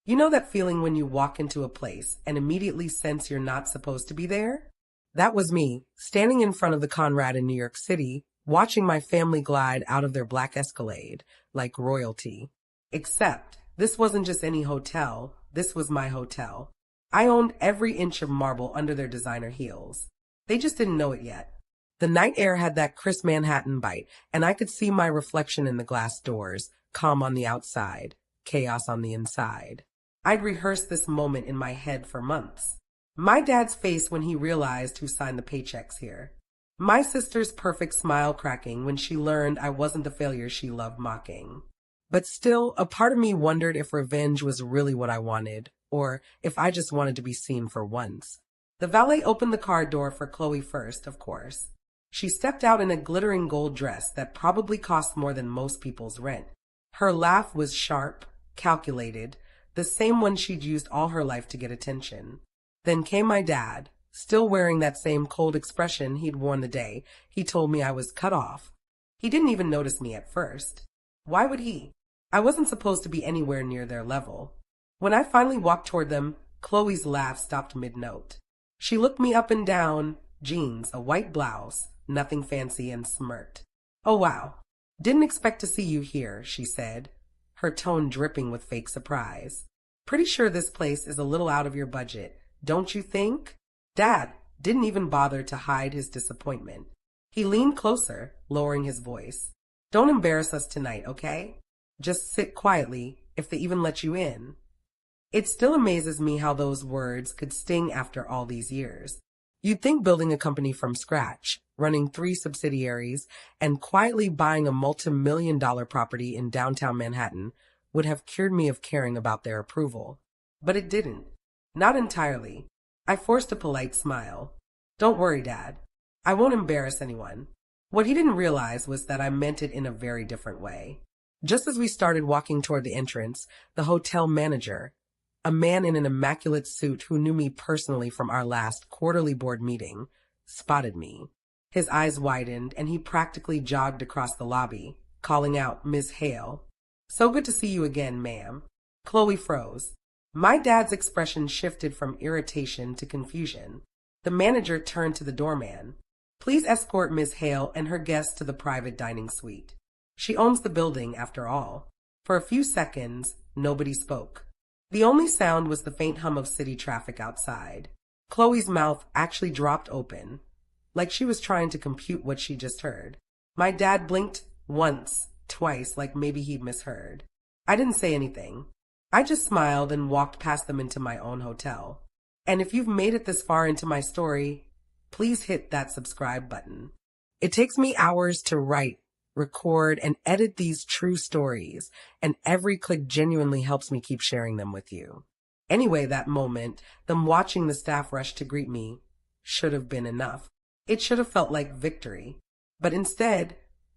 You know that feeling when you walk into a place and immediately sense you're not supposed to be there? That was me, standing in front of the Conrad in New York City, watching my family glide out of their black Escalade like royalty. Except, this wasn't just any hotel, this was my hotel. I owned every inch of marble under their designer heels. They just didn't know it yet. The night air had that crisp Manhattan bite, and I could see my reflection in the glass doors, calm on the outside, chaos on the inside. I'd rehearsed this moment in my head for months. My dad's face when he realized who signed the paychecks here. My sister's perfect smile cracking when she learned I wasn't the failure she loved mocking. But still, a part of me wondered if revenge was really what I wanted, or if I just wanted to be seen for once. The valet opened the car door for Chloe first, of course. She stepped out in a glittering gold dress that probably cost more than most people's rent. Her laugh was sharp, calculated, the same one she'd used all her life to get attention. Then came my dad, still wearing that same cold expression he'd worn the day he told me I was cut off. He didn't even notice me at first. Why would he? I wasn't supposed to be anywhere near their level. When I finally walked toward them, Chloe's laugh stopped mid-note. She looked me up and down, jeans, a white blouse, nothing fancy, and smirked. "Oh wow. Didn't expect to see you here," she said, her tone dripping with fake surprise. "Pretty sure this place is a little out of your budget, don't you think?" Dad didn't even bother to hide his disappointment. He leaned closer, lowering his voice. "Don't embarrass us tonight, okay? Just sit quietly, if they even let you in." It still amazes me how those words could sting after all these years. You'd think building a company from scratch, running 3 subsidiaries, and quietly buying a multi-million-dollar property in downtown Manhattan would have cured me of caring about their approval. But it didn't. Not entirely. I forced a polite smile. "Don't worry, Dad. I won't embarrass anyone." What he didn't realize was that I meant it in a very different way. Just as we started walking toward the entrance, the hotel manager, a man in an immaculate suit who knew me personally from our last quarterly board meeting, spotted me. His eyes widened, and he practically jogged across the lobby, calling out, "Ms. Hale." "So good to see you again, ma'am." Chloe froze. My dad's expression shifted from irritation to confusion. The manager turned to the doorman. "Please escort Ms. Hale and her guests to the private dining suite. She owns the building, after all." For a few seconds, nobody spoke. The only sound was the faint hum of city traffic outside. Chloe's mouth actually dropped open, like she was trying to compute what she just heard. My dad blinked once, twice, like maybe he'd misheard. I didn't say anything. I just smiled and walked past them into my own hotel. And if you've made it this far into my story, please hit that subscribe button. It takes me hours to write, record, and edit these true stories, and every click genuinely helps me keep sharing them with you. Anyway, that moment, them watching the staff rush to greet me, should have been enough. It should have felt like victory. But instead,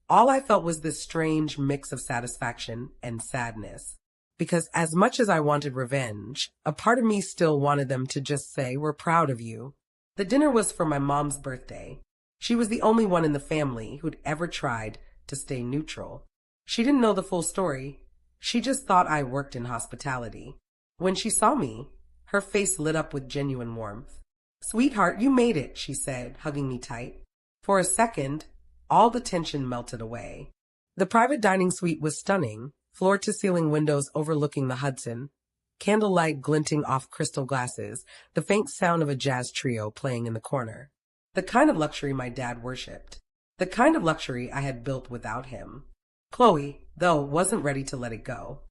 all I felt was this strange mix of satisfaction and sadness. Because as much as I wanted revenge, a part of me still wanted them to just say, "We're proud of you." The dinner was for my mom's birthday. She was the only one in the family who'd ever tried to stay neutral. She didn't know the full story. She just thought I worked in hospitality. When she saw me, her face lit up with genuine warmth. "Sweetheart, you made it," she said, hugging me tight. For a second, all the tension melted away. The private dining suite was stunning, floor-to-ceiling windows overlooking the Hudson, candlelight glinting off crystal glasses, the faint sound of a jazz trio playing in the corner. The kind of luxury my dad worshipped. The kind of luxury I had built without him. Chloe, though, wasn't ready to let it go.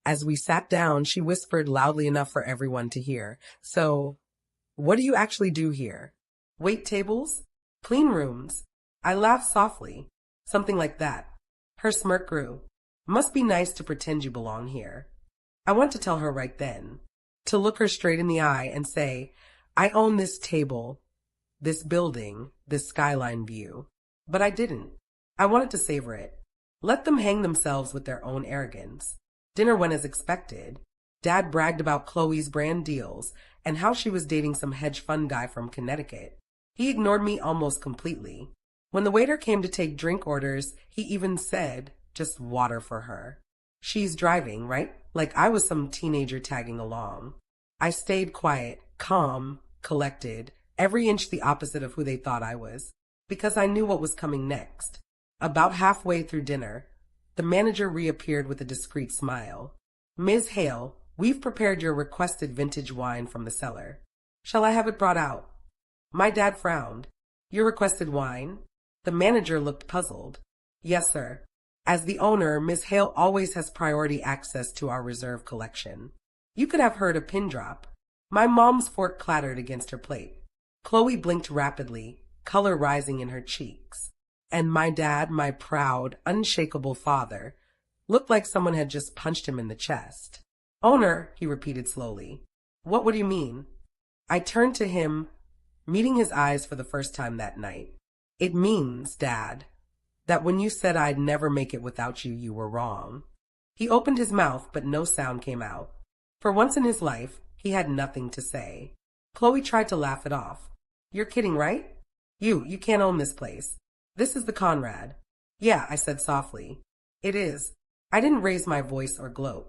As we sat down, she whispered loudly enough for everyone to hear. "So, what do you actually do here?" "Wait tables? Clean rooms." I laughed softly. "Something like that." Her smirk grew. "Must be nice to pretend you belong here." I wanted to tell her right then. To look her straight in the eye and say, "I own this table, this building, this skyline view." But I didn't. I wanted to savor it. Let them hang themselves with their own arrogance. Dinner went as expected. Dad bragged about Chloe's brand deals and how she was dating some hedge fund guy from Connecticut. He ignored me almost completely. When the waiter came to take drink orders, he even said, "Just water for her." She's driving, right? Like I was some teenager tagging along. I stayed quiet, calm, collected, every inch the opposite of who they thought I was, because I knew what was coming next. About halfway through dinner, the manager reappeared with a discreet smile. Ms. Hale, we've prepared your requested vintage wine from the cellar. Shall I have it brought out? My dad frowned. Your requested wine? The manager looked puzzled. Yes, sir. As the owner, Ms. Hale always has priority access to our reserve collection. You could have heard a pin drop. My mom's fork clattered against her plate. Chloe blinked rapidly, color rising in her cheeks. And my dad, my proud, unshakable father, looked like someone had just punched him in the chest. Owner, he repeated slowly. What do you mean? I turned to him, meeting his eyes for the first time that night. It means, Dad, that when you said I'd never make it without you, you were wrong. He opened his mouth, but no sound came out. For once in his life, he had nothing to say. Chloe tried to laugh it off. You're kidding, right? You can't own this place. This is the Conrad. Yeah, I said softly. It is. I didn't raise my voice or gloat.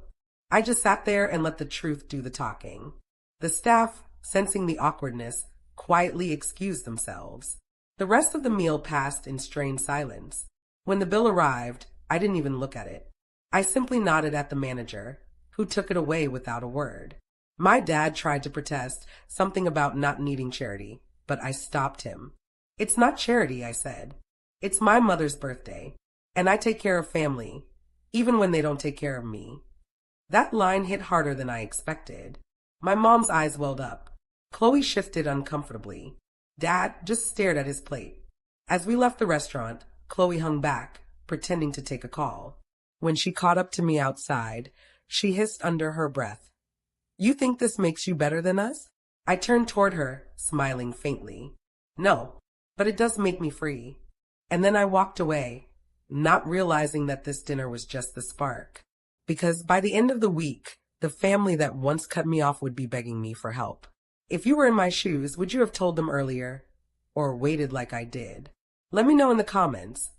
I just sat there and let the truth do the talking. The staff, sensing the awkwardness, quietly excused themselves. The rest of the meal passed in strained silence. When the bill arrived, I didn't even look at it. I simply nodded at the manager, who took it away without a word. My dad tried to protest, something about not needing charity, but I stopped him. It's not charity, I said. It's my mother's birthday, and I take care of family, even when they don't take care of me. That line hit harder than I expected. My mom's eyes welled up. Chloe shifted uncomfortably. Dad just stared at his plate. As we left the restaurant, Chloe hung back, pretending to take a call. When she caught up to me outside, she hissed under her breath. You think this makes you better than us? I turned toward her, smiling faintly. No, but it does make me free. And then I walked away, not realizing that this dinner was just the spark. Because by the end of the week, the family that once cut me off would be begging me for help. If you were in my shoes, would you have told them earlier? Or waited like I did? Let me know in the comments.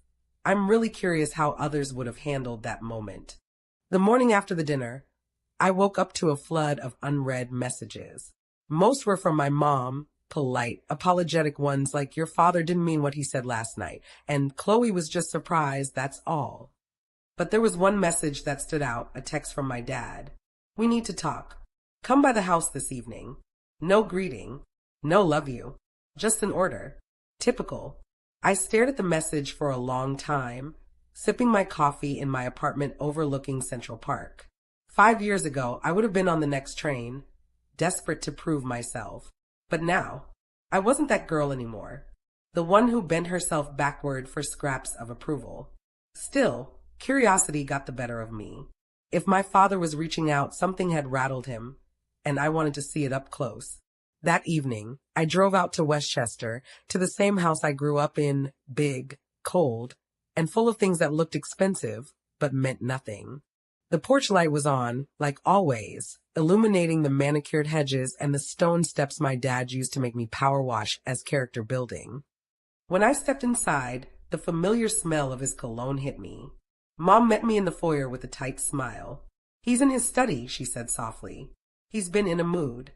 I'm really curious how others would have handled that moment. The morning after the dinner, I woke up to a flood of unread messages. Most were from my mom, polite, apologetic ones like, your father didn't mean what he said last night, and Chloe was just surprised, that's all. But there was one message that stood out, a text from my dad. We need to talk. Come by the house this evening. No greeting. No love you. Just an order. Typical. I stared at the message for a long time, sipping my coffee in my apartment overlooking Central Park. 5 years ago, I would have been on the next train, desperate to prove myself. But now, I wasn't that girl anymore, the one who bent herself backward for scraps of approval. Still, curiosity got the better of me. If my father was reaching out, something had rattled him, and I wanted to see it up close. That evening, I drove out to Westchester, to the same house I grew up in, big, cold, and full of things that looked expensive, but meant nothing. The porch light was on, like always, illuminating the manicured hedges and the stone steps my dad used to make me power wash as character building. When I stepped inside, the familiar smell of his cologne hit me. Mom met me in the foyer with a tight smile. He's in his study, she said softly. He's been in a mood.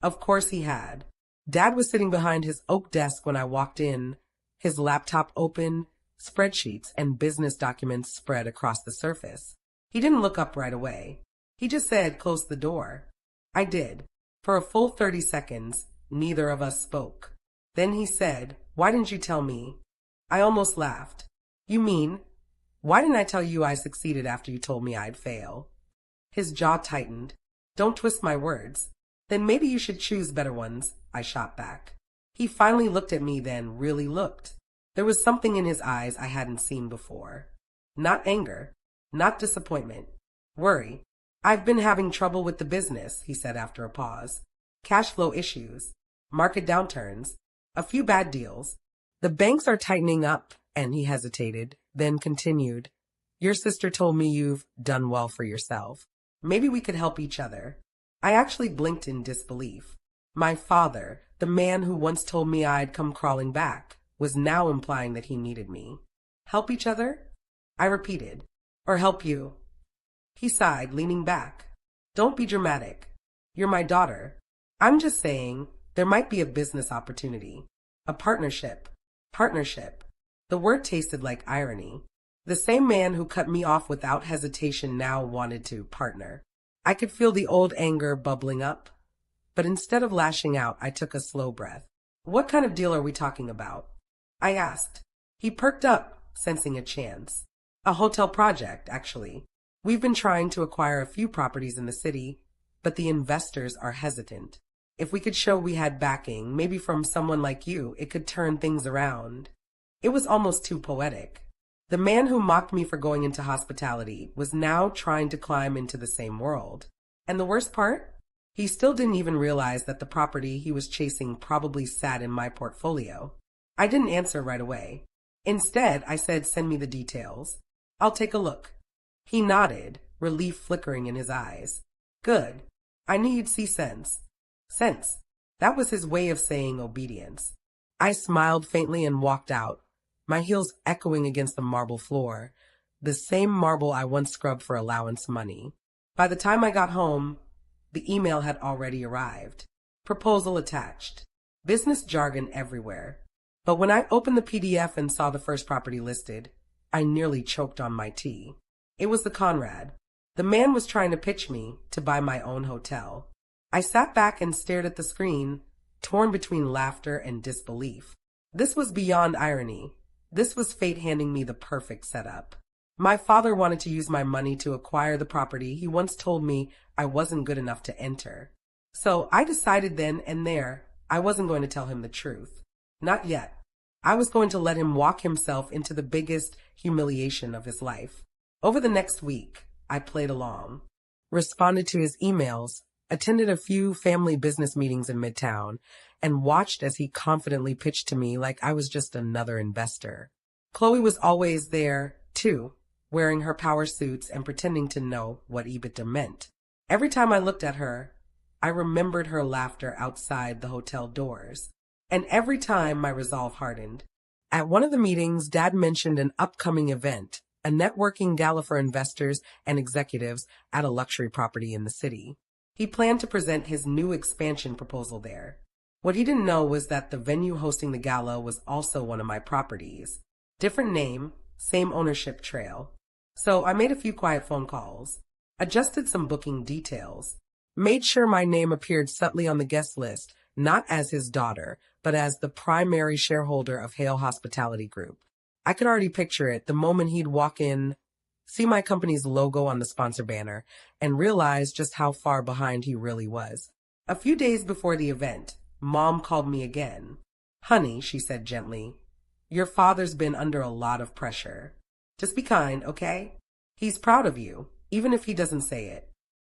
Of course he had. Dad was sitting behind his oak desk when I walked in, his laptop open, spreadsheets and business documents spread across the surface. He didn't look up right away. He just said, close the door. I did. For a full 30 seconds, neither of us spoke. Then he said, why didn't you tell me? I almost laughed. You mean, why didn't I tell you I succeeded after you told me I'd fail? His jaw tightened. Don't twist my words. Then maybe you should choose better ones, I shot back. He finally looked at me then, really looked. There was something in his eyes I hadn't seen before. Not anger. Not disappointment. Worry. I've been having trouble with the business, he said after a pause. Cash flow issues. Market downturns. A few bad deals. The banks are tightening up, and he hesitated, then continued. Your sister told me you've done well for yourself. Maybe we could help each other. I actually blinked in disbelief. My father, the man who once told me I'd come crawling back, was now implying that he needed me. Help each other? I repeated. Or help you. He sighed, leaning back. Don't be dramatic. You're my daughter. I'm just saying, there might be a business opportunity. A partnership. Partnership. The word tasted like irony. The same man who cut me off without hesitation now wanted to partner. I could feel the old anger bubbling up. But instead of lashing out, I took a slow breath. What kind of deal are we talking about? I asked. He perked up, sensing a chance. A hotel project, actually. We've been trying to acquire a few properties in the city, but the investors are hesitant. If we could show we had backing, maybe from someone like you, it could turn things around. It was almost too poetic. The man who mocked me for going into hospitality was now trying to climb into the same world. And the worst part? He still didn't even realize that the property he was chasing probably sat in my portfolio. I didn't answer right away. Instead, I said, send me the details. I'll take a look. He nodded, relief flickering in his eyes. Good. I knew you'd see sense. Sense. That was his way of saying obedience. I smiled faintly and walked out, my heels echoing against the marble floor, the same marble I once scrubbed for allowance money. By the time I got home, the email had already arrived. Proposal attached. Business jargon everywhere. But when I opened the PDF and saw the first property listed, I nearly choked on my tea. It was the Conrad. The man was trying to pitch me to buy my own hotel. I sat back and stared at the screen, torn between laughter and disbelief. This was beyond irony. This was fate handing me the perfect setup. My father wanted to use my money to acquire the property he once told me I wasn't good enough to enter. So I decided then and there I wasn't going to tell him the truth. Not yet. I was going to let him walk himself into the biggest humiliation of his life. Over the next week, I played along, responded to his emails, attended a few family business meetings in Midtown, and watched as he confidently pitched to me like I was just another investor. Chloe was always there, too, wearing her power suits and pretending to know what EBITDA meant. Every time I looked at her, I remembered her laughter outside the hotel doors. And every time my resolve hardened. At one of the meetings, Dad mentioned an upcoming event, a networking gala for investors and executives at a luxury property in the city. He planned to present his new expansion proposal there. What he didn't know was that the venue hosting the gala was also one of my properties. Different name, same ownership trail. So I made a few quiet phone calls, adjusted some booking details, made sure my name appeared subtly on the guest list, not as his daughter, but as the primary shareholder of Hale Hospitality Group. I could already picture it the moment he'd walk in, see my company's logo on the sponsor banner, and realize just how far behind he really was. A few days before the event, Mom called me again. Honey, she said gently, your father's been under a lot of pressure. Just be kind, okay? He's proud of you, even if he doesn't say it.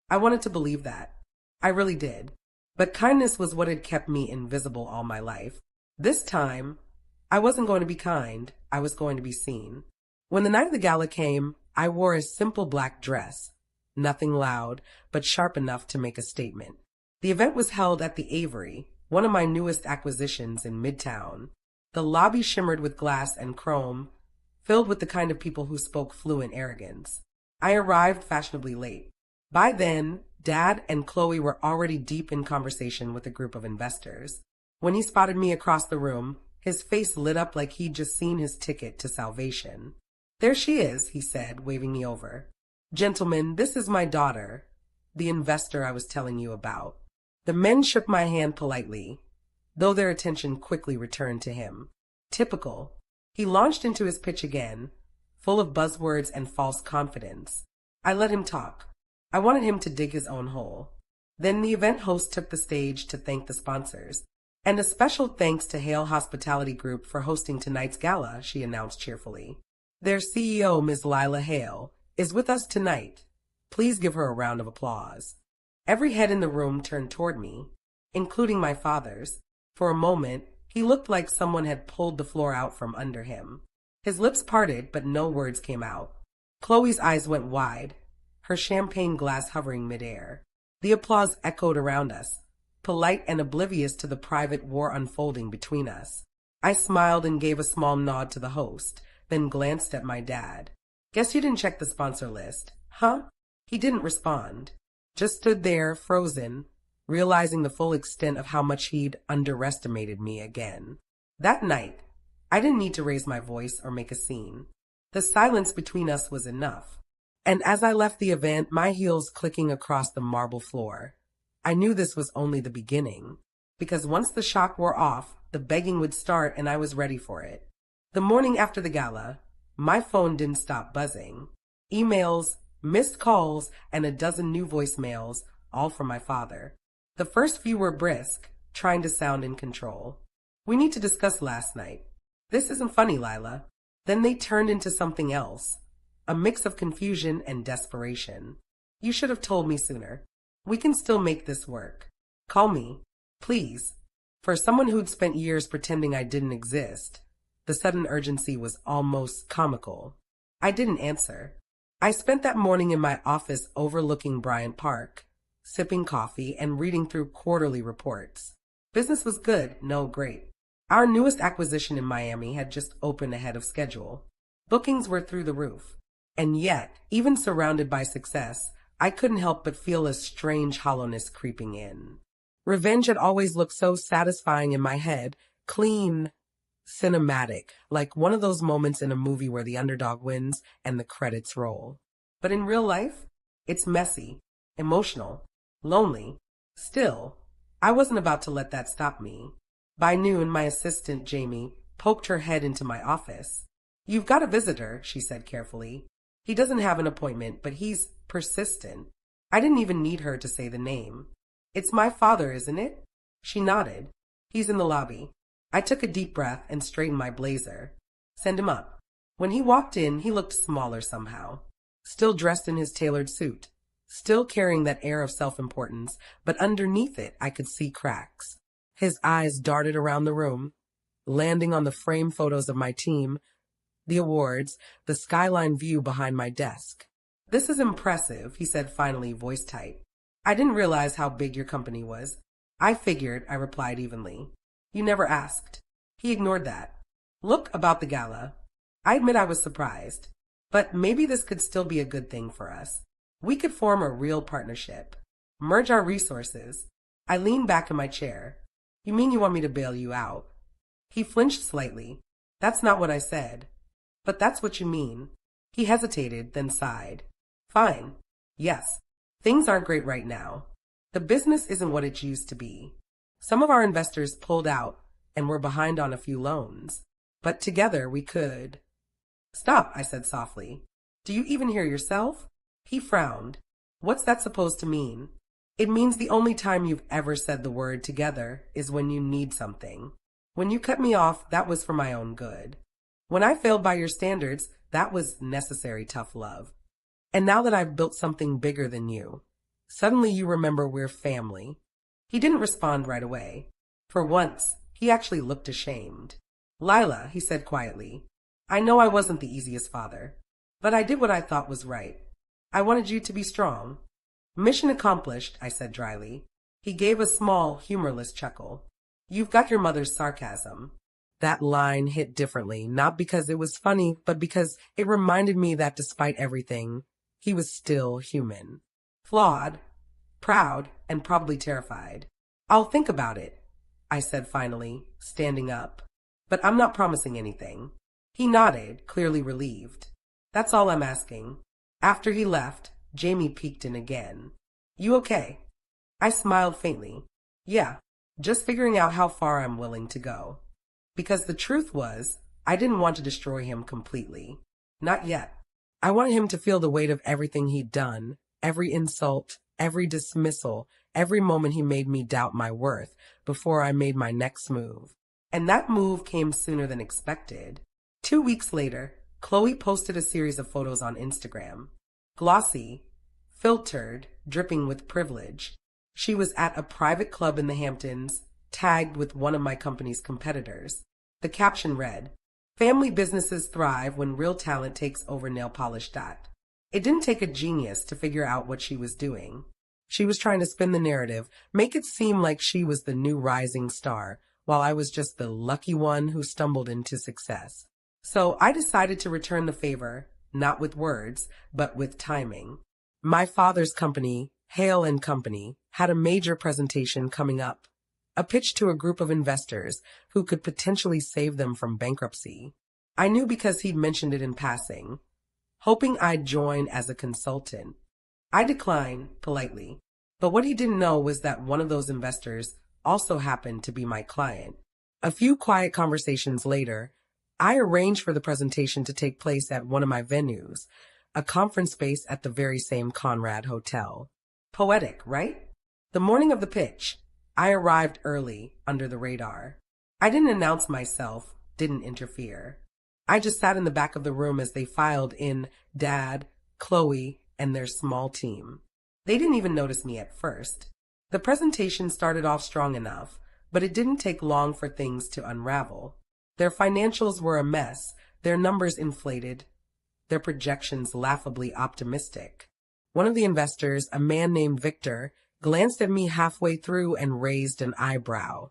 I wanted to believe that. I really did. But kindness was what had kept me invisible all my life. This time, I wasn't going to be kind. I was going to be seen. When the night of the gala came, I wore a simple black dress. Nothing loud, but sharp enough to make a statement. The event was held at the Avery, one of my newest acquisitions in Midtown. The lobby shimmered with glass and chrome, filled with the kind of people who spoke fluent arrogance. I arrived fashionably late. By then, Dad and Chloe were already deep in conversation with a group of investors. When he spotted me across the room, his face lit up like he'd just seen his ticket to salvation. There she is, he said, waving me over. Gentlemen, this is my daughter, the investor I was telling you about. The men shook my hand politely, though their attention quickly returned to him. Typical. He launched into his pitch again, full of buzzwords and false confidence. I let him talk. I wanted him to dig his own hole. Then the event host took the stage to thank the sponsors. And a special thanks to Hale Hospitality Group for hosting tonight's gala, she announced cheerfully. Their CEO, Ms. Lila Hale, is with us tonight. Please give her a round of applause. Every head in the room turned toward me, including my father's. For a moment, he looked like someone had pulled the floor out from under him. His lips parted, but no words came out. Chloe's eyes went wide, her champagne glass hovering midair. The applause echoed around us, polite and oblivious to the private war unfolding between us. I smiled and gave a small nod to the host, then glanced at my dad. Guess you didn't check the sponsor list, huh? He didn't respond, just stood there, frozen, realizing the full extent of how much he'd underestimated me again. That night, I didn't need to raise my voice or make a scene. The silence between us was enough. And as I left the event, my heels clicking across the marble floor, I knew this was only the beginning, because once the shock wore off, the begging would start and I was ready for it. The morning after the gala, my phone didn't stop buzzing. Emails, missed calls, and a dozen new voicemails, all from my father. The first few were brisk, trying to sound in control. "We need to discuss last night. This isn't funny, Lila." Then they turned into something else, a mix of confusion and desperation. "You should have told me sooner. We can still make this work. Call me, please." For someone who'd spent years pretending I didn't exist, the sudden urgency was almost comical. I didn't answer. I spent that morning in my office overlooking Bryant Park, sipping coffee and reading through quarterly reports. Business was good, no great. Our newest acquisition in Miami had just opened ahead of schedule. Bookings were through the roof. And yet, even surrounded by success, I couldn't help but feel a strange hollowness creeping in. Revenge had always looked so satisfying in my head, clean, cinematic, like one of those moments in a movie where the underdog wins and the credits roll. But in real life, it's messy, emotional, lonely. Still, I wasn't about to let that stop me. By noon, my assistant, Jamie, poked her head into my office. "You've got a visitor," she said carefully. "He doesn't have an appointment, but he's persistent." I didn't even need her to say the name. "It's my father, isn't it?" She nodded. "He's in the lobby." I took a deep breath and straightened my blazer. "Send him up." When he walked in, he looked smaller somehow. Still dressed in his tailored suit. Still carrying that air of self-importance, but underneath it I could see cracks. His eyes darted around the room, landing on the framed photos of my team, the awards, the skyline view behind my desk. "This is impressive," he said finally, voice tight. "I didn't realize how big your company was." "I figured," I replied evenly. "You never asked." He ignored that. "Look, about the gala. I admit I was surprised. But maybe this could still be a good thing for us. We could form a real partnership. Merge our resources." I leaned back in my chair. "You mean you want me to bail you out?" He flinched slightly. "That's not what I said." "But that's what you mean." He hesitated, then sighed. "Fine. Yes. Things aren't great right now. The business isn't what it used to be. Some of our investors pulled out, and we're behind on a few loans. But together we could." "Stop," I said softly. "Do you even hear yourself?" He frowned. "What's that supposed to mean?" "It means the only time you've ever said the word together is when you need something. When you cut me off, that was for my own good. When I failed by your standards, that was necessary tough love. And now that I've built something bigger than you, suddenly you remember we're family." He didn't respond right away. For once, he actually looked ashamed. "Lila," he said quietly, "I know I wasn't the easiest father, but I did what I thought was right. I wanted you to be strong." "Mission accomplished," I said dryly. He gave a small, humorless chuckle. "You've got your mother's sarcasm." That line hit differently, not because it was funny, but because it reminded me that despite everything, he was still human. Flawed, proud, and probably terrified. "I'll think about it," I said finally, standing up. "But I'm not promising anything." He nodded, clearly relieved. "That's all I'm asking." After he left, Jamie peeked in again. "You okay?" I smiled faintly. "Yeah, just figuring out how far I'm willing to go." Because the truth was, I didn't want to destroy him completely. Not yet. I wanted him to feel the weight of everything he'd done, every insult, every dismissal, every moment he made me doubt my worth before I made my next move. And that move came sooner than expected. 2 weeks later, Chloe posted a series of photos on Instagram. Glossy, filtered, dripping with privilege. She was at a private club in the Hamptons, tagged with one of my company's competitors. The caption read, "Family businesses thrive when real talent takes over nail polish." It didn't take a genius to figure out what she was doing. She was trying to spin the narrative, make it seem like she was the new rising star, while I was just the lucky one who stumbled into success. So I decided to return the favor, not with words, but with timing. My father's company, Hale and Company, had a major presentation coming up. A pitch to a group of investors who could potentially save them from bankruptcy. I knew because he'd mentioned it in passing, hoping I'd join as a consultant. I declined politely, but what he didn't know was that one of those investors also happened to be my client. A few quiet conversations later, I arranged for the presentation to take place at one of my venues, a conference space at the very same Conrad Hotel. Poetic, right? The morning of the pitch, I arrived early, under the radar. I didn't announce myself, didn't interfere. I just sat in the back of the room as they filed in Dad, Chloe, and their small team. They didn't even notice me at first. The presentation started off strong enough, but it didn't take long for things to unravel. Their financials were a mess, their numbers inflated, their projections laughably optimistic. One of the investors, a man named Victor, glanced at me halfway through and raised an eyebrow,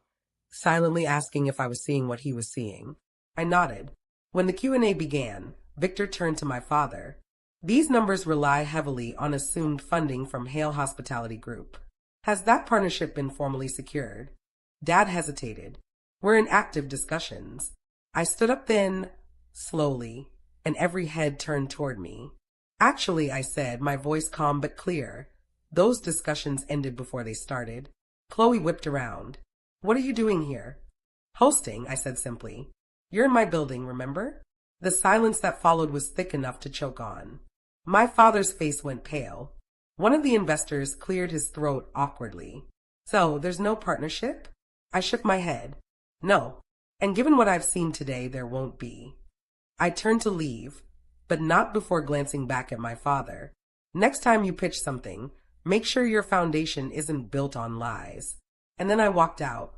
silently asking if I was seeing what he was seeing. I nodded. When the Q&A began, Victor turned to my father. These numbers rely heavily on assumed funding from Hale Hospitality Group. Has that partnership been formally secured? Dad hesitated. We're in active discussions. I stood up then, slowly, and every head turned toward me. Actually, I said, my voice calm but clear. Those discussions ended before they started. Chloe whipped around. What are you doing here? Hosting, I said simply. You're in my building, remember? The silence that followed was thick enough to choke on. My father's face went pale. One of the investors cleared his throat awkwardly. So, there's no partnership? I shook my head. No. And given what I've seen today, there won't be. I turned to leave, but not before glancing back at my father. Next time you pitch something, make sure your foundation isn't built on lies. And then I walked out.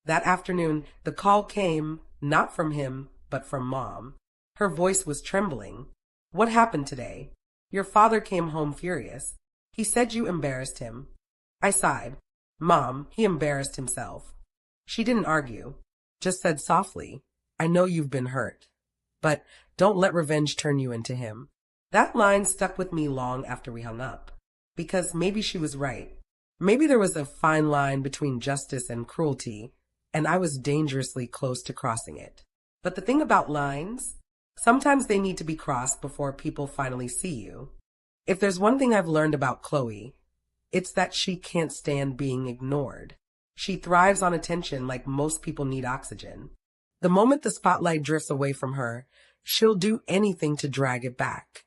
That afternoon, the call came, not from him, but from Mom. Her voice was trembling. What happened today? Your father came home furious. He said you embarrassed him. I sighed. Mom, he embarrassed himself. She didn't argue, just said softly, I know you've been hurt, but don't let revenge turn you into him. That line stuck with me long after we hung up, because maybe she was right. Maybe there was a fine line between justice and cruelty, and I was dangerously close to crossing it. But the thing about lines, sometimes they need to be crossed before people finally see you. If there's one thing I've learned about Chloe, it's that she can't stand being ignored. She thrives on attention like most people need oxygen. The moment the spotlight drifts away from her, she'll do anything to drag it back,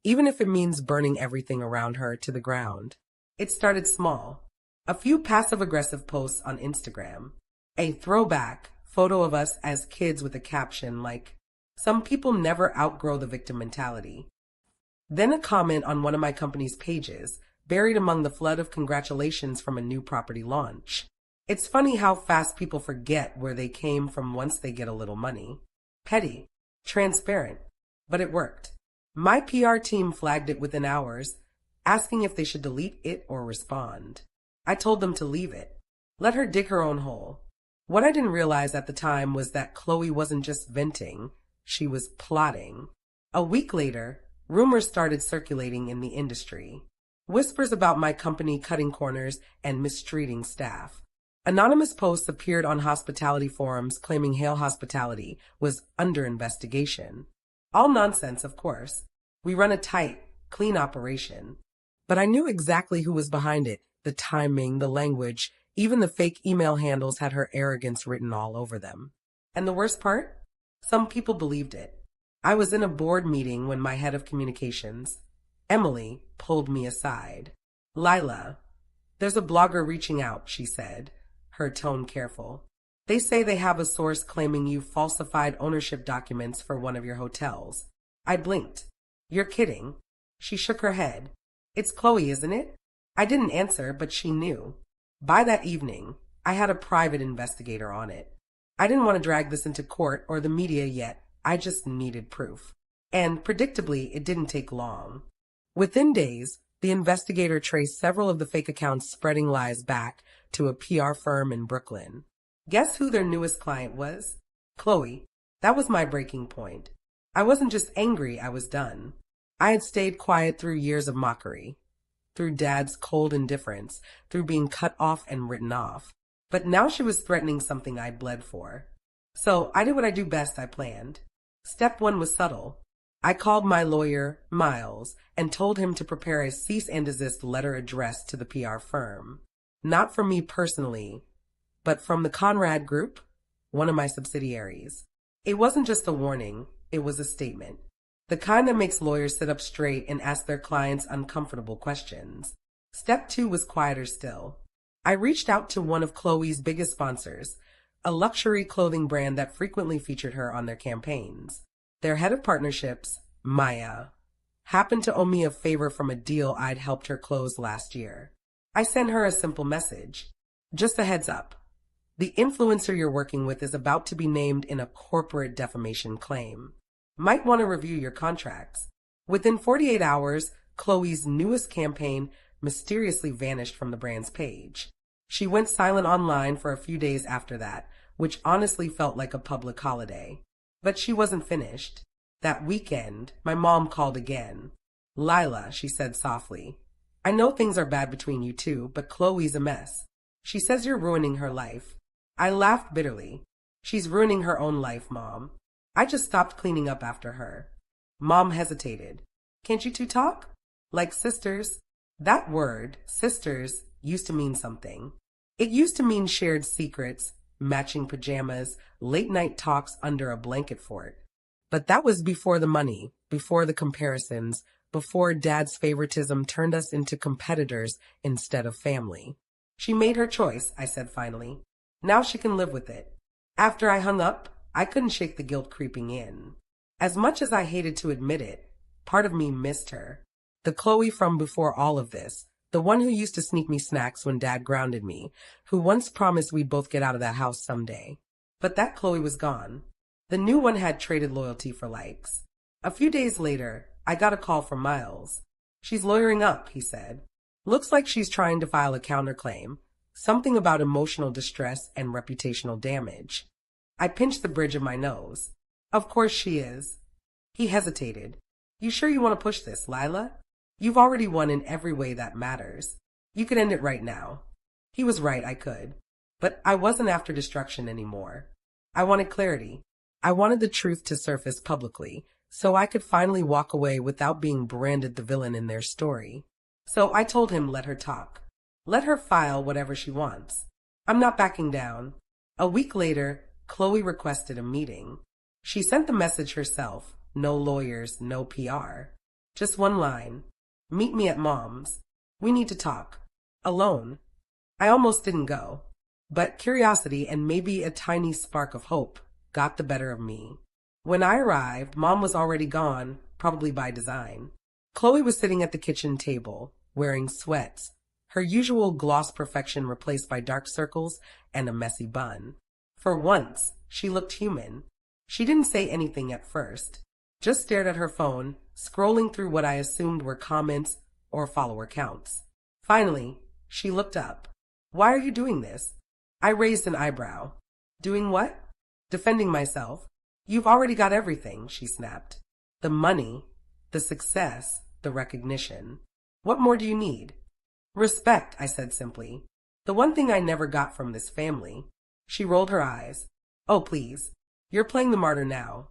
even if it means burning everything around her to the ground. It started small. A few passive-aggressive posts on Instagram. A throwback photo of us as kids with a caption like, some people never outgrow the victim mentality. Then a comment on one of my company's pages, buried among the flood of congratulations from a new property launch. It's funny how fast people forget where they came from once they get a little money. Petty, transparent, but it worked. My PR team flagged it within hours, asking if they should delete it or respond. I told them to leave it. Let her dig her own hole. What I didn't realize at the time was that Chloe wasn't just venting, she was plotting. A week later, rumors started circulating in the industry. Whispers about my company cutting corners and mistreating staff. Anonymous posts appeared on hospitality forums claiming Hale Hospitality was under investigation. All nonsense, of course. We run a tight, clean operation. But I knew exactly who was behind it, the timing, the language, even the fake email handles had her arrogance written all over them. And the worst part? Some people believed it. I was in a board meeting when my head of communications, Emily, pulled me aside. Lila, there's a blogger reaching out, she said, her tone careful. They say they have a source claiming you falsified ownership documents for one of your hotels. I blinked. You're kidding. She shook her head. It's Chloe, isn't it? I didn't answer, but she knew. By that evening, I had a private investigator on it. I didn't want to drag this into court or the media yet. I just needed proof. And predictably, it didn't take long. Within days, the investigator traced several of the fake accounts spreading lies back to a PR firm in Brooklyn. Guess who their newest client was? Chloe. That was my breaking point. I wasn't just angry, I was done. I had stayed quiet through years of mockery. through Dad's cold indifference, through being cut off and written off. But now she was threatening something I'd bled for. So I did what I do best. I planned. Step one was subtle. I called my lawyer, Miles, and told him to prepare a cease and desist letter addressed to the PR firm. Not from me personally, but from the Conrad Group, one of my subsidiaries. It wasn't just a warning, it was a statement. The kind that makes lawyers sit up straight and ask their clients uncomfortable questions. Step two was quieter still. I reached out to one of Chloe's biggest sponsors, a luxury clothing brand that frequently featured her on their campaigns. Their head of partnerships, Maya, happened to owe me a favor from a deal I'd helped her close last year. I sent her a simple message. Just a heads up. The influencer you're working with is about to be named in a corporate defamation claim. Might want to review your contracts. Within 48 hours, Chloe's newest campaign mysteriously vanished from the brand's page. She went silent online for a few days after that, which honestly felt like a public holiday. But she wasn't finished. That weekend, my mom called again. "Lila," she said softly, "I know things are bad between you two, but Chloe's a mess. She says you're ruining her life." I laughed bitterly. "She's ruining her own life, Mom. I just stopped cleaning up after her." Mom hesitated. "Can't you two talk? Like sisters?" That word, sisters, used to mean something. It used to mean shared secrets, matching pajamas, late-night talks under a blanket fort. But that was before the money, before the comparisons, before Dad's favoritism turned us into competitors instead of family. "She made her choice," I said finally. "Now she can live with it." After I hung up, I couldn't shake the guilt creeping in. As much as I hated to admit it, part of me missed her. The Chloe from before all of this, the one who used to sneak me snacks when Dad grounded me, who once promised we'd both get out of that house someday. But that Chloe was gone. The new one had traded loyalty for likes. A few days later, I got a call from Miles. "She's lawyering up," he said. "Looks like she's trying to file a counterclaim. Something about emotional distress and reputational damage." I pinched the bridge of my nose. "Of course she is." He hesitated. "You sure you want to push this, Lila? You've already won in every way that matters. You could end it right now." He was right, I could. But I wasn't after destruction anymore. I wanted clarity. I wanted the truth to surface publicly, so I could finally walk away without being branded the villain in their story. So I told him let her talk. Let her file whatever she wants. I'm not backing down. A week later, Chloe requested a meeting. She sent the message herself. No lawyers, no PR. Just one line. "Meet me at Mom's. We need to talk. Alone." I almost didn't go. But curiosity and maybe a tiny spark of hope got the better of me. When I arrived, Mom was already gone, probably by design. Chloe was sitting at the kitchen table, wearing sweats, her usual gloss perfection replaced by dark circles and a messy bun. For once, she looked human. She didn't say anything at first, just stared at her phone, scrolling through what I assumed were comments or follower counts. Finally, she looked up. "Why are you doing this?" I raised an eyebrow. "Doing what?" "Defending myself." "You've already got everything," she snapped. "The money, the success, the recognition. What more do you need?" "Respect," I said simply. "The one thing I never got from this family." She rolled her eyes. "Oh, please. You're playing the martyr now."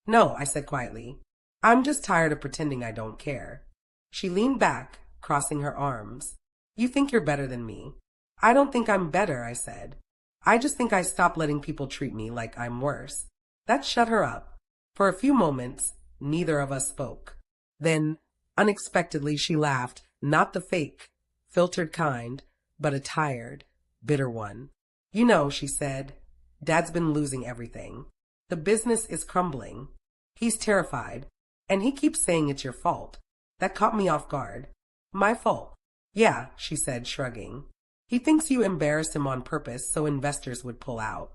"No," I said quietly. "I'm just tired of pretending I don't care." She leaned back, crossing her arms. "You think you're better than me." "I don't think I'm better," I said. "I just think I stopped letting people treat me like I'm worse." That shut her up. For a few moments, neither of us spoke. Then, unexpectedly, she laughed, not the fake, filtered kind, but a tired, bitter one. "You know," she said, "Dad's been losing everything. The business is crumbling. He's terrified, and he keeps saying it's your fault." That caught me off guard. "My fault?" "Yeah," she said, shrugging. "He thinks you embarrassed him on purpose so investors would pull out."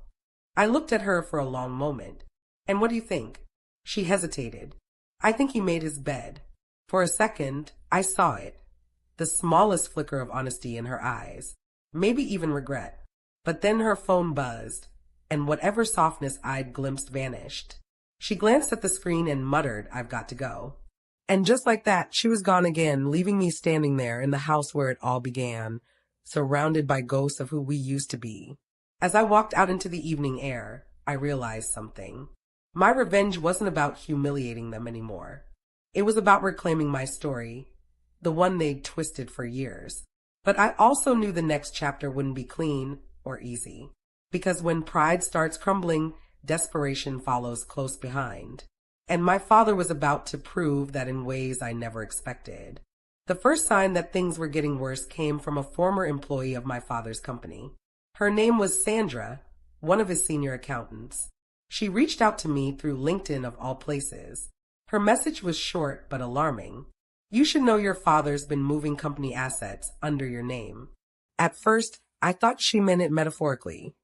I looked at her for a long moment. "And what do you think?" She hesitated. "I think he made his bed." For a second, I saw it. The smallest flicker of honesty in her eyes. Maybe even regret. But then her phone buzzed, and whatever softness I'd glimpsed vanished. She glanced at the screen and muttered, "I've got to go." And just like that, she was gone again, leaving me standing there in the house where it all began, surrounded by ghosts of who we used to be. As I walked out into the evening air, I realized something. My revenge wasn't about humiliating them anymore. It was about reclaiming my story, the one they'd twisted for years. But I also knew the next chapter wouldn't be clean or easy, because when pride starts crumbling, desperation follows close behind. And my father was about to prove that in ways I never expected. The first sign that things were getting worse came from a former employee of my father's company. Her name was Sandra, one of his senior accountants. She reached out to me through LinkedIn of all places. Her message was short but alarming. You should know your father's been moving company assets under your name. At first, I thought she meant it metaphorically,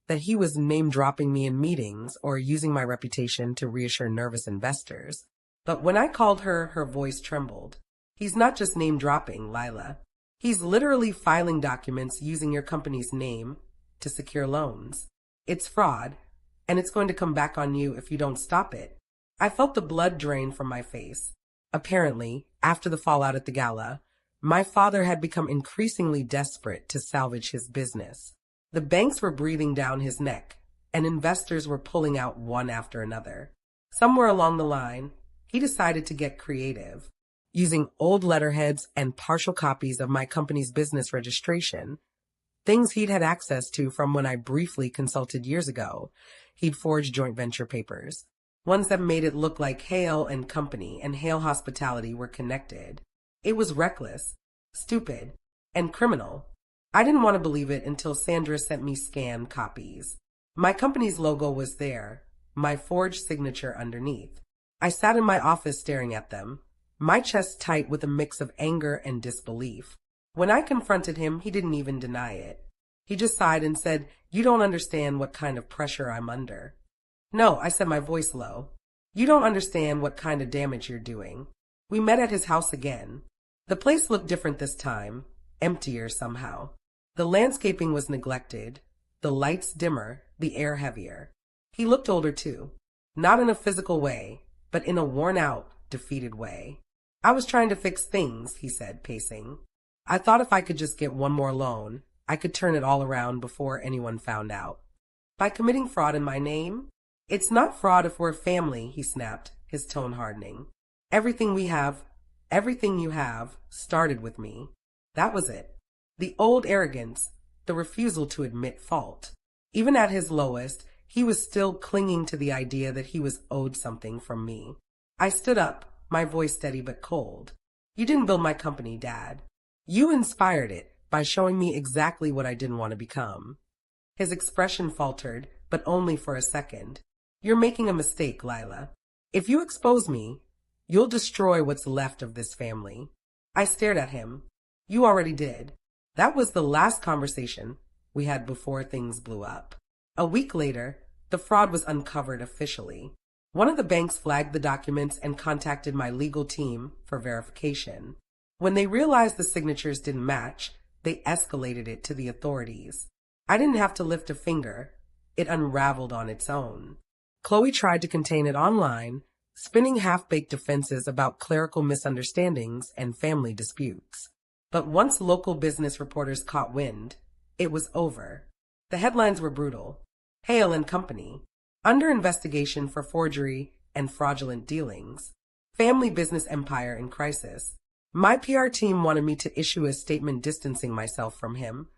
that he was name-dropping me in meetings or using my reputation to reassure nervous investors. But when I called her, her voice trembled. He's not just name-dropping, Lila. He's literally filing documents using your company's name to secure loans. It's fraud, and it's going to come back on you if you don't stop it. I felt the blood drain from my face. Apparently, after the fallout at the gala, my father had become increasingly desperate to salvage his business. The banks were breathing down his neck, and investors were pulling out one after another. Somewhere along the line, he decided to get creative. Using old letterheads and partial copies of my company's business registration, things he'd had access to from when I briefly consulted years ago, he'd forged joint venture papers. Ones that made it look like Hale and Company and Hale Hospitality were connected. It was reckless, stupid, and criminal. I didn't want to believe it until Sandra sent me scanned copies. My company's logo was there, my forged signature underneath. I sat in my office staring at them, my chest tight with a mix of anger and disbelief. When I confronted him, he didn't even deny it. He just sighed and said, "You don't understand what kind of pressure I'm under." "No," I said, my voice low. "You don't understand what kind of damage you're doing." We met at his house again. The place looked different this time, emptier somehow. The landscaping was neglected, the lights dimmer, the air heavier. He looked older too, not in a physical way, but in a worn-out, defeated way. "I was trying to fix things," he said, pacing. "I thought if I could just get one more loan, I could turn it all around before anyone found out." "By committing fraud in my name?" "It's not fraud if we're family," he snapped, his tone hardening. Everything you have, started with me. That was it. The old arrogance, the refusal to admit fault. Even at his lowest, he was still clinging to the idea that he was owed something from me. I stood up, my voice steady but cold. "You didn't build my company, Dad. You inspired it by showing me exactly what I didn't want to become." His expression faltered, but only for a second. "You're making a mistake, Lila. If you expose me, you'll destroy what's left of this family." I stared at him. "You already did." That was the last conversation we had before things blew up. A week later, the fraud was uncovered officially. One of the banks flagged the documents and contacted my legal team for verification. When they realized the signatures didn't match, they escalated it to the authorities. I didn't have to lift a finger. It unraveled on its own. Chloe tried to contain it online, spinning half-baked defenses about clerical misunderstandings and family disputes. But once local business reporters caught wind, it was over. The headlines were brutal. Hale and Company, under investigation for forgery and fraudulent dealings. Family business empire in crisis. My PR team wanted me to issue a statement distancing myself from him,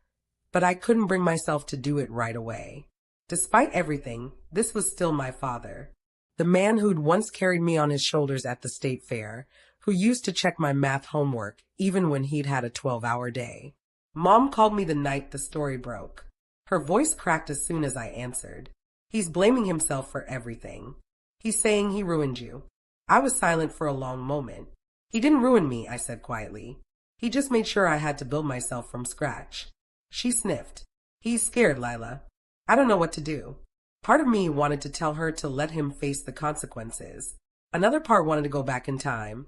but I couldn't bring myself to do it right away. Despite everything, this was still my father. The man who'd once carried me on his shoulders at the state fair, who used to check my math homework even when he'd had a 12-hour day. Mom called me the night the story broke. Her voice cracked as soon as I answered. "He's blaming himself for everything. He's saying he ruined you." I was silent for a long moment. "He didn't ruin me," I said quietly. "He just made sure I had to build myself from scratch." She sniffed. "He's scared, Lila. I don't know what to do." Part of me wanted to tell her to let him face the consequences. Another part wanted to go back in time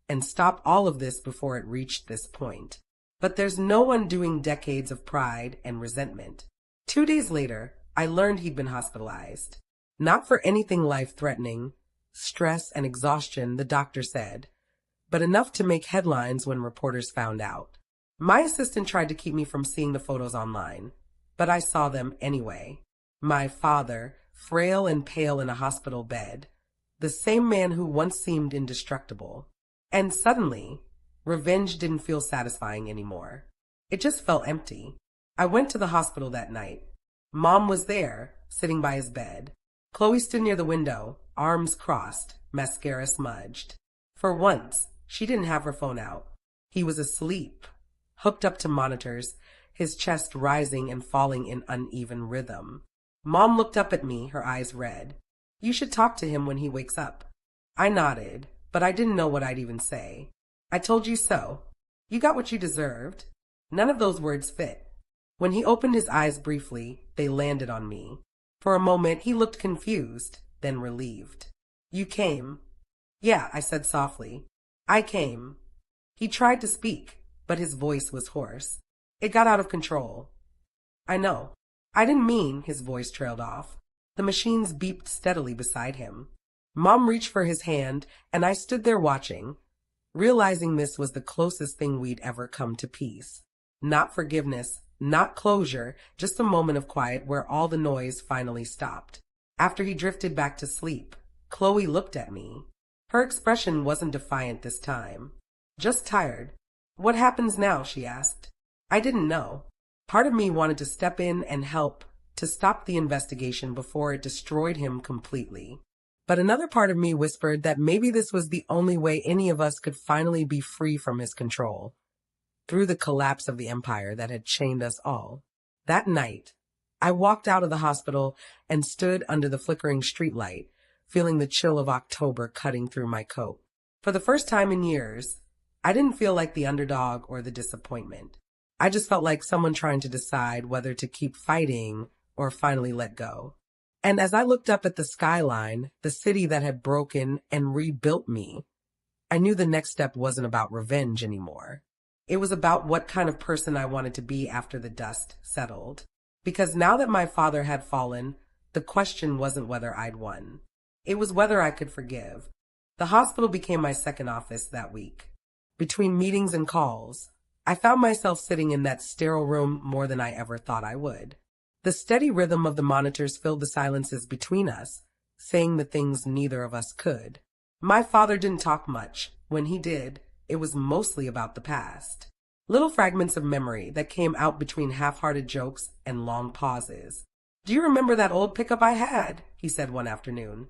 and stop all of this before it reached this point. But there's no undoing decades of pride and resentment. 2 days later, I learned he'd been hospitalized. Not for anything life-threatening. Stress and exhaustion, the doctor said. but enough to make headlines when reporters found out. My assistant tried to keep me from seeing the photos online, but I saw them anyway. My father, frail and pale in a hospital bed, the same man who once seemed indestructible. And suddenly, revenge didn't feel satisfying anymore. It just felt empty. I went to the hospital that night. Mom was there, sitting by his bed. Chloe stood near the window, arms crossed, mascara smudged. For once, she didn't have her phone out. He was asleep, hooked up to monitors, his chest rising and falling in uneven rhythm. Mom looked up at me, her eyes red. "You should talk to him when he wakes up." I nodded, but I didn't know what I'd even say. "I told you so. You got what you deserved." None of those words fit. When he opened his eyes briefly, they landed on me. For a moment, he looked confused, then relieved. "You came." "Yeah," I said softly. "I came." He tried to speak, but his voice was hoarse. It got out of control. "I know." "I didn't mean," his voice trailed off. The machines beeped steadily beside him. Mom reached for his hand, and I stood there watching, realizing this was the closest thing we'd ever come to peace. Not forgiveness, not closure, just a moment of quiet where all the noise finally stopped. After he drifted back to sleep, Chloe looked at me. Her expression wasn't defiant this time, just tired. "What happens now?" she asked. I didn't know. Part of me wanted to step in and help, to stop the investigation before it destroyed him completely. But another part of me whispered that maybe this was the only way any of us could finally be free from his control, through the collapse of the empire that had chained us all. That night, I walked out of the hospital and stood under the flickering streetlight, feeling the chill of October cutting through my coat. For the first time in years, I didn't feel like the underdog or the disappointment. I just felt like someone trying to decide whether to keep fighting or finally let go. And as I looked up at the skyline, the city that had broken and rebuilt me, I knew the next step wasn't about revenge anymore. It was about what kind of person I wanted to be after the dust settled. Because now that my father had fallen, the question wasn't whether I'd won. It was whether I could forgive. The hospital became my second office that week. Between meetings and calls, I found myself sitting in that sterile room more than I ever thought I would. The steady rhythm of the monitors filled the silences between us, saying the things neither of us could. My father didn't talk much. When he did, it was mostly about the past. Little fragments of memory that came out between half-hearted jokes and long pauses. "Do you remember that old pickup I had?" he said one afternoon,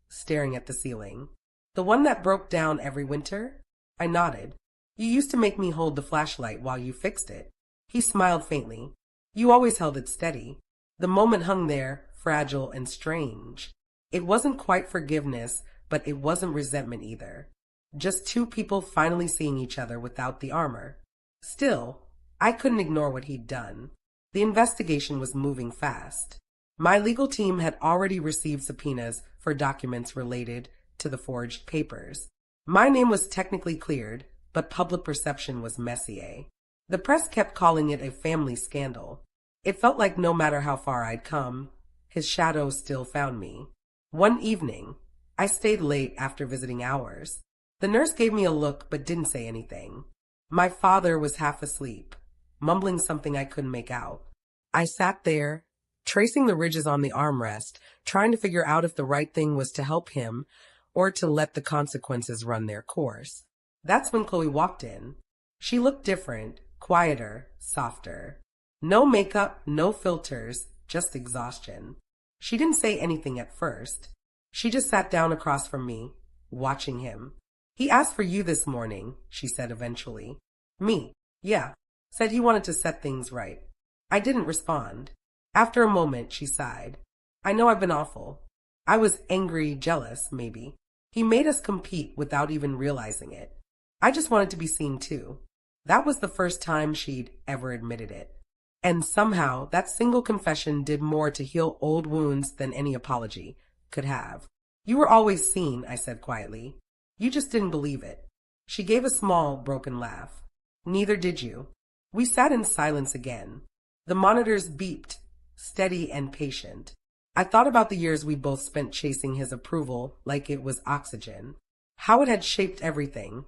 staring at the ceiling. "The one that broke down every winter?" I nodded. "You used to make me hold the flashlight while you fixed it." He smiled faintly. "You always held it steady." The moment hung there, fragile and strange. It wasn't quite forgiveness, but it wasn't resentment either. Just two people finally seeing each other without the armor. Still, I couldn't ignore what he'd done. The investigation was moving fast. My legal team had already received subpoenas for documents related to the forged papers. My name was technically cleared, but public perception was messier. The press kept calling it a family scandal. It felt like no matter how far I'd come, his shadow still found me. One evening, I stayed late after visiting hours. The nurse gave me a look but didn't say anything. My father was half asleep, mumbling something I couldn't make out. I sat there, tracing the ridges on the armrest, trying to figure out if the right thing was to help him or to let the consequences run their course. That's when Chloe walked in. She looked different, quieter, softer. No makeup, no filters, just exhaustion. She didn't say anything at first. She just sat down across from me, watching him. "He asked for you this morning," she said eventually. "Me? Yeah. Said he wanted to set things right." I didn't respond. After a moment, she sighed. "I know I've been awful. I was angry, jealous, maybe. He made us compete without even realizing it. I just wanted to be seen too." That was the first time she'd ever admitted it. And somehow, that single confession did more to heal old wounds than any apology could have. "You were always seen," I said quietly. "You just didn't believe it." She gave a small, broken laugh. "Neither did you." We sat in silence again. The monitors beeped, steady and patient. I thought about the years we both spent chasing his approval like it was oxygen. How it had shaped everything.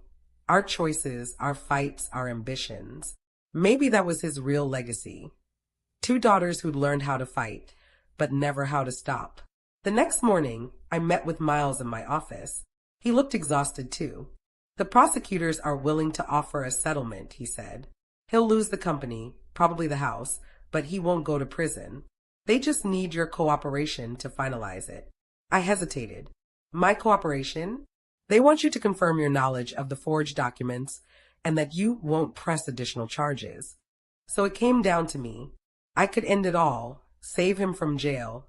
Our choices, our fights, our ambitions. Maybe that was his real legacy. Two daughters who'd learned how to fight, but never how to stop. The next morning, I met with Miles in my office. He looked exhausted too. The prosecutors are willing to offer a settlement, he said. He'll lose the company, probably the house, but he won't go to prison. They just need your cooperation to finalize it. I hesitated. My cooperation? They want you to confirm your knowledge of the forged documents and that you won't press additional charges. So it came down to me. I could end it all, save him from jail,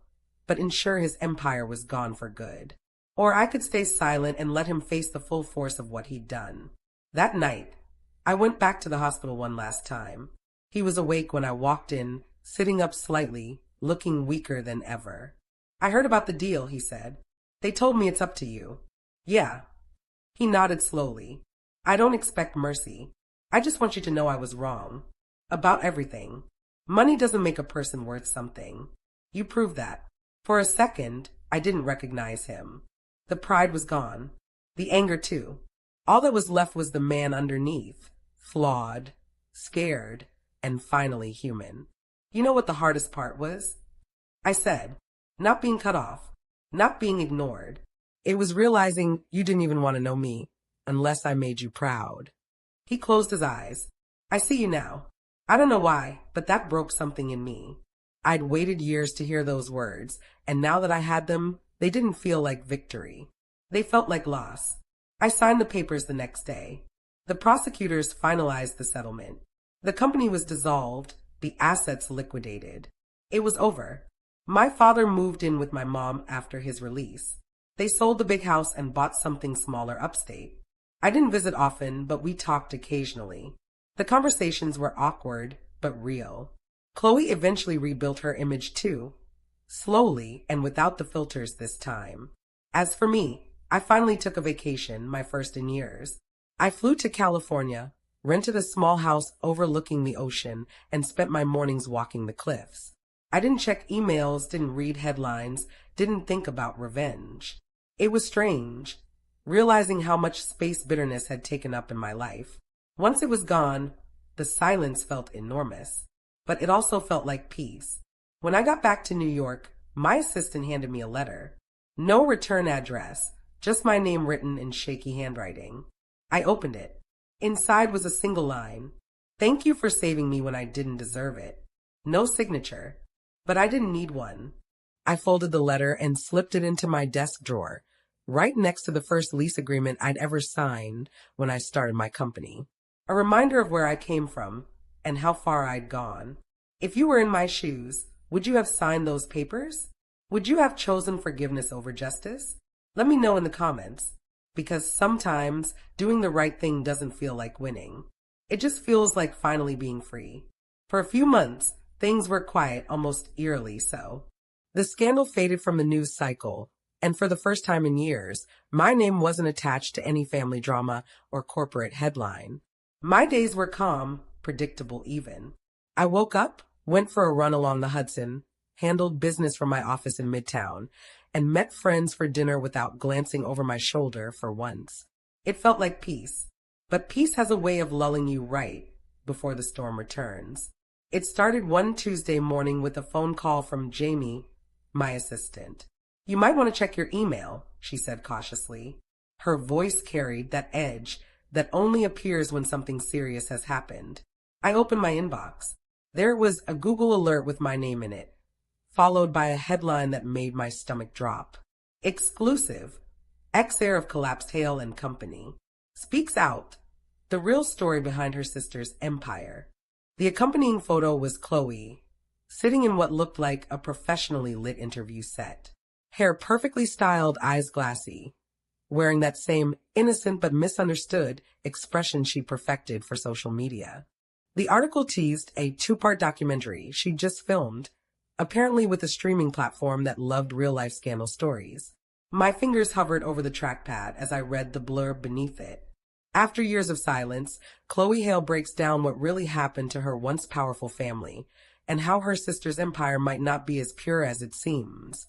but ensure his empire was gone for good. Or I could stay silent and let him face the full force of what he'd done. That night, I went back to the hospital one last time. He was awake when I walked in, sitting up slightly, looking weaker than ever. I heard about the deal, he said. They told me it's up to you. Yeah. He nodded slowly. I don't expect mercy. I just want you to know I was wrong. About everything. Money doesn't make a person worth something. You proved that. For a second, I didn't recognize him. The pride was gone. The anger too. All that was left was the man underneath. Flawed, scared, and finally human. You know what the hardest part was? I said, not being cut off, not being ignored. It was realizing you didn't even want to know me, unless I made you proud. He closed his eyes. I see you now. I don't know why, but that broke something in me. I'd waited years to hear those words, and now that I had them, they didn't feel like victory. They felt like loss. I signed the papers the next day. The prosecutors finalized the settlement. The company was dissolved, the assets liquidated. It was over. My father moved in with my mom after his release. They sold the big house and bought something smaller upstate. I didn't visit often, but we talked occasionally. The conversations were awkward, but real. Chloe eventually rebuilt her image too. Slowly and without the filters this time. As for me, I finally took a vacation, my first in years. I flew to California, rented a small house overlooking the ocean, and spent my mornings walking the cliffs. I didn't check emails, didn't read headlines, didn't think about revenge. It was strange, realizing how much space bitterness had taken up in my life. Once it was gone, the silence felt enormous, but it also felt like peace. When I got back to New York, my assistant handed me a letter. No return address, just my name written in shaky handwriting. I opened it. Inside was a single line. Thank you for saving me when I didn't deserve it. No signature, but I didn't need one. I folded the letter and slipped it into my desk drawer, right next to the first lease agreement I'd ever signed when I started my company. A reminder of where I came from and how far I'd gone. If you were in my shoes, would you have signed those papers? Would you have chosen forgiveness over justice? Let me know in the comments, because sometimes doing the right thing doesn't feel like winning. It just feels like finally being free. For a few months, things were quiet, almost eerily so. The scandal faded from the news cycle, and for the first time in years, my name wasn't attached to any family drama or corporate headline. My days were calm, predictable even. I woke up, went for a run along the Hudson, handled business from my office in Midtown, and met friends for dinner without glancing over my shoulder for once. It felt like peace, but peace has a way of lulling you right before the storm returns. It started one Tuesday morning with a phone call from Jamie, my assistant. You might want to check your email, she said cautiously. Her voice carried that edge that only appears when something serious has happened. I opened my inbox. There was a Google alert with my name in it, followed by a headline that made my stomach drop. Exclusive. Ex-heir of collapsed Hale and Company speaks out. The real story behind her sister's empire. The accompanying photo was Chloe, sitting in what looked like a professionally lit interview set. Hair perfectly styled, eyes glassy, wearing that same innocent but misunderstood expression she perfected for social media. The article teased a two-part documentary she just filmed, apparently with a streaming platform that loved real-life scandal stories. My fingers hovered over the trackpad as I read the blurb beneath it. After years of silence, Chloe Hale breaks down what really happened to her once powerful family, and how her sister's empire might not be as pure as it seems.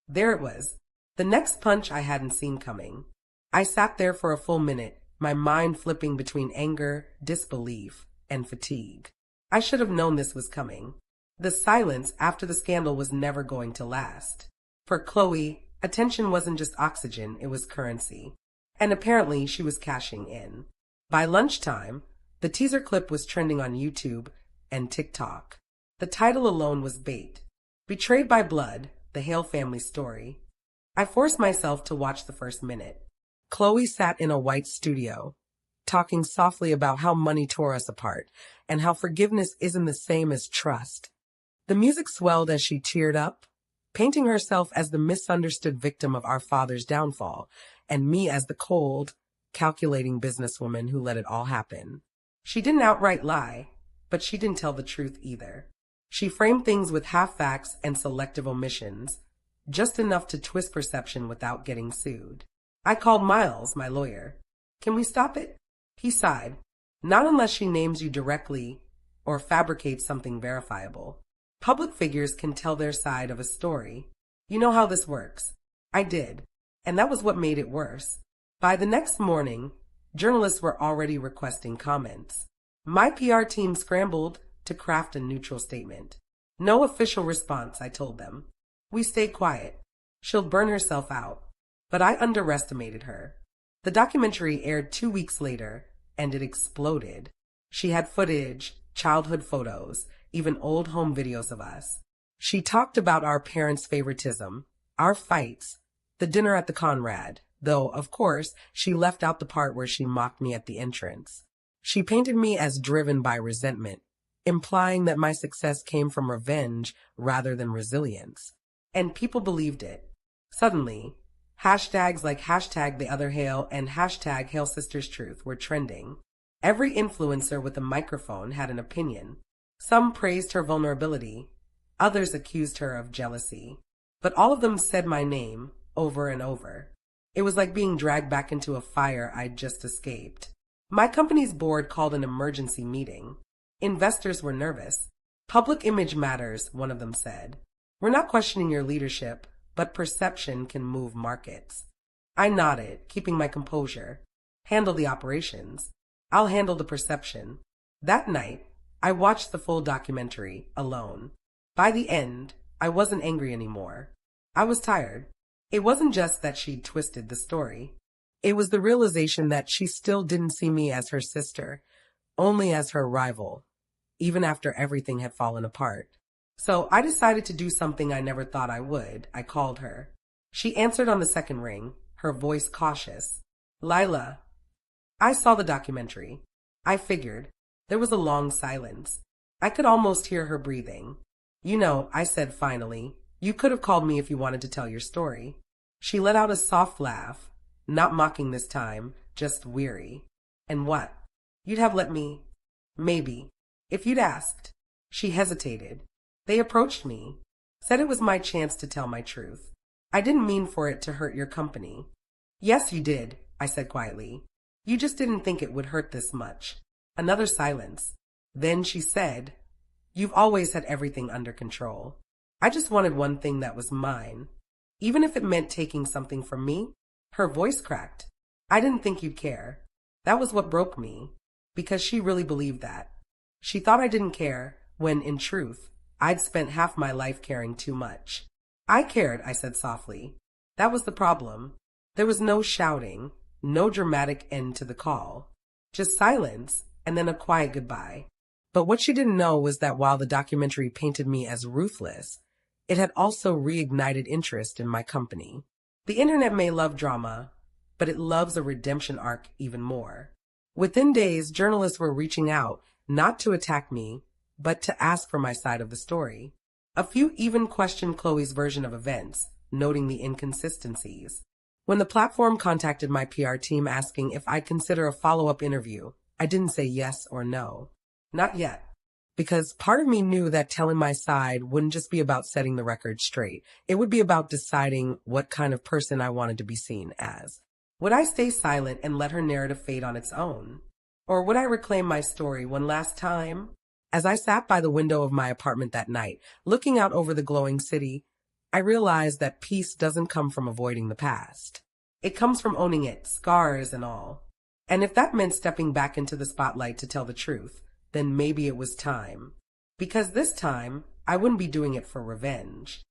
There it was, the next punch I hadn't seen coming. I sat there for a full minute, my mind flipping between anger, disbelief, and fatigue. I should have known this was coming. The silence after the scandal was never going to last. For Chloe, attention wasn't just oxygen, it was currency. And apparently she was cashing in. By lunchtime, the teaser clip was trending on YouTube and TikTok. The title alone was bait. Betrayed by Blood, the Hale family story. I forced myself to watch the first minute. Chloe sat in a white studio, talking softly about how money tore us apart and how forgiveness isn't the same as trust. The music swelled as she teared up, painting herself as the misunderstood victim of our father's downfall, and me as the cold, calculating businesswoman who let it all happen. She didn't outright lie, but she didn't tell the truth either. She framed things with half-facts and selective omissions, just enough to twist perception without getting sued. I called Miles, my lawyer. Can we stop it? He sighed. Not unless she names you directly or fabricates something verifiable. Public figures can tell their side of a story. You know how this works. I did, and that was what made it worse. By the next morning, journalists were already requesting comments. My PR team scrambled to craft a neutral statement. No official response, I told them. We stayed quiet. She'll burn herself out. But I underestimated her. The documentary aired 2 weeks later, and it exploded. She had footage, childhood photos, even old home videos of us. She talked about our parents' favoritism, our fights, the dinner at the Conrad, though, of course, she left out the part where she mocked me at the entrance. She painted me as driven by resentment, implying that my success came from revenge rather than resilience. And people believed it. Suddenly, hashtags like #TheOtherHale and #HaleSistersTruth were trending. Every influencer with a microphone had an opinion. Some praised her vulnerability, others accused her of jealousy. But all of them said my name over and over. It was like being dragged back into a fire I'd just escaped. My company's board called an emergency meeting. Investors were nervous. Public image matters, one of them said. We're not questioning your leadership, but perception can move markets. I nodded, keeping my composure. Handle the operations. I'll handle the perception. That night, I watched the full documentary, alone. By the end, I wasn't angry anymore. I was tired. It wasn't just that she'd twisted the story. It was the realization that she still didn't see me as her sister, only as her rival, even after everything had fallen apart. So I decided to do something I never thought I would. I called her. She answered on the second ring, her voice cautious. Lila, I saw the documentary. I figured. There was a long silence. I could almost hear her breathing. You know, I said finally, you could have called me if you wanted to tell your story. She let out a soft laugh, not mocking this time, just weary. And what? You'd have let me? Maybe. If you'd asked. She hesitated. They approached me, said it was my chance to tell my truth. I didn't mean for it to hurt your company. Yes, you did, I said quietly. You just didn't think it would hurt this much. Another silence. Then she said, You've always had everything under control. I just wanted one thing that was mine. Even if it meant taking something from me. Her voice cracked. I didn't think you'd care. That was what broke me, because she really believed that. She thought I didn't care, when, in truth, I'd spent half my life caring too much. I cared, I said softly. That was the problem. There was no shouting, no dramatic end to the call. Just silence, and then a quiet goodbye. But what she didn't know was that while the documentary painted me as ruthless, it had also reignited interest in my company. The internet may love drama, but it loves a redemption arc even more. Within days, journalists were reaching out, not to attack me, but to ask for my side of the story. A few even questioned Chloe's version of events, noting the inconsistencies. When the platform contacted my PR team asking if I'd consider a follow-up interview, I didn't say yes or no. Not yet. Because part of me knew that telling my side wouldn't just be about setting the record straight. It would be about deciding what kind of person I wanted to be seen as. Would I stay silent and let her narrative fade on its own? Or would I reclaim my story one last time? As I sat by the window of my apartment that night, looking out over the glowing city, I realized that peace doesn't come from avoiding the past. It comes from owning it, scars and all. And if that meant stepping back into the spotlight to tell the truth, then maybe it was time. Because this time, I wouldn't be doing it for revenge.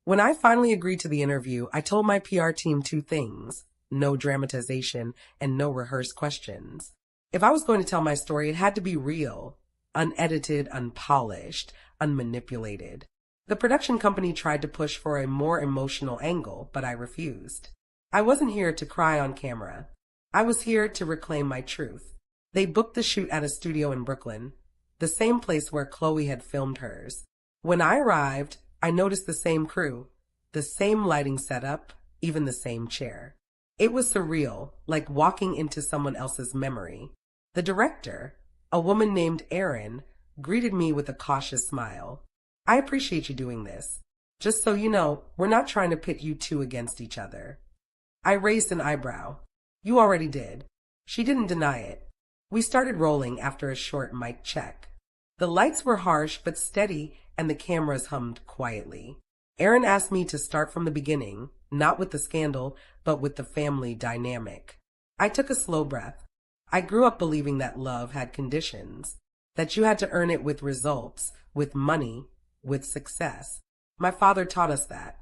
When I finally agreed to the interview, I told my PR team two things: no dramatization and no rehearsed questions. If I was going to tell my story, it had to be real, unedited, unpolished, unmanipulated. The production company tried to push for a more emotional angle, but I refused. I wasn't here to cry on camera. I was here to reclaim my truth. They booked the shoot at a studio in Brooklyn, the same place where Chloe had filmed hers. When I arrived, I noticed the same crew, the same lighting setup, even the same chair. It was surreal, like walking into someone else's memory. The director, a woman named Erin, greeted me with a cautious smile. "I appreciate you doing this. Just so you know, we're not trying to pit you two against each other." I raised an eyebrow. "You already did." She didn't deny it. We started rolling after a short mic check. The lights were harsh but steady, and the cameras hummed quietly. Erin asked me to start from the beginning, not with the scandal, but with the family dynamic. I took a slow breath. I grew up believing that love had conditions, that you had to earn it with results, with money, with success. My father taught us that.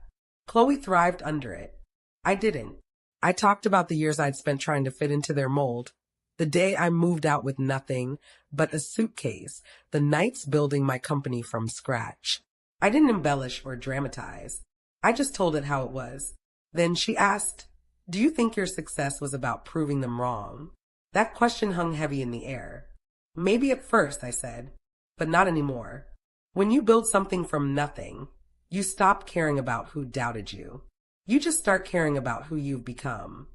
Chloe thrived under it. I didn't. I talked about the years I'd spent trying to fit into their mold, the day I moved out with nothing but a suitcase, the nights building my company from scratch. I didn't embellish or dramatize. I just told it how it was. Then she asked, "Do you think your success was about proving them wrong?" That question hung heavy in the air. "Maybe at first," I said, "but not anymore. When you build something from nothing, you stop caring about who doubted you. You just start caring about who you've become."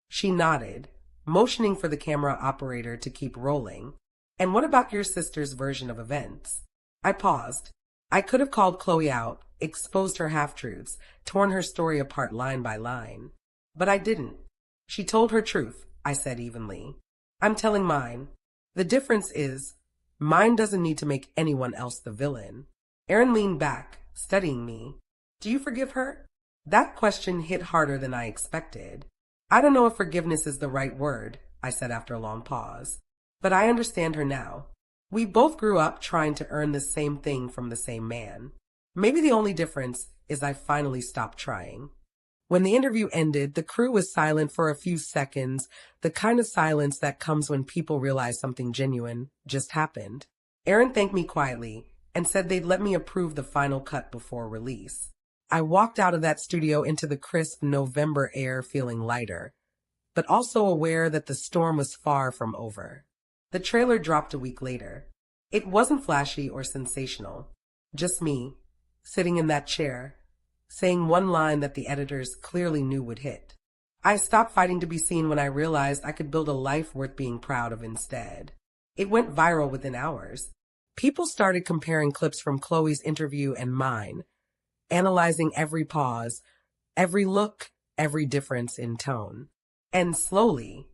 She nodded, motioning for the camera operator to keep rolling. "And what about your sister's version of events?" I paused. I could have called Chloe out, exposed her half-truths, torn her story apart line by line. But I didn't. "She told her truth," I said evenly. "I'm telling mine. The difference is, mine doesn't need to make anyone else the villain." Erin leaned back, studying me. "Do you forgive her?" That question hit harder than I expected. "I don't know if forgiveness is the right word," I said after a long pause. "But I understand her now. We both grew up trying to earn the same thing from the same man. Maybe the only difference is I finally stopped trying." When the interview ended, the crew was silent for a few seconds, the kind of silence that comes when people realize something genuine just happened. Erin thanked me quietly and said they'd let me approve the final cut before release. I walked out of that studio into the crisp November air feeling lighter, but also aware that the storm was far from over. The trailer dropped a week later. It wasn't flashy or sensational. Just me, sitting in that chair, saying one line that the editors clearly knew would hit. I stopped fighting to be seen when I realized I could build a life worth being proud of instead. It went viral within hours. People started comparing clips from Chloe's interview and mine, analyzing every pause, every look, every difference in tone. And slowly,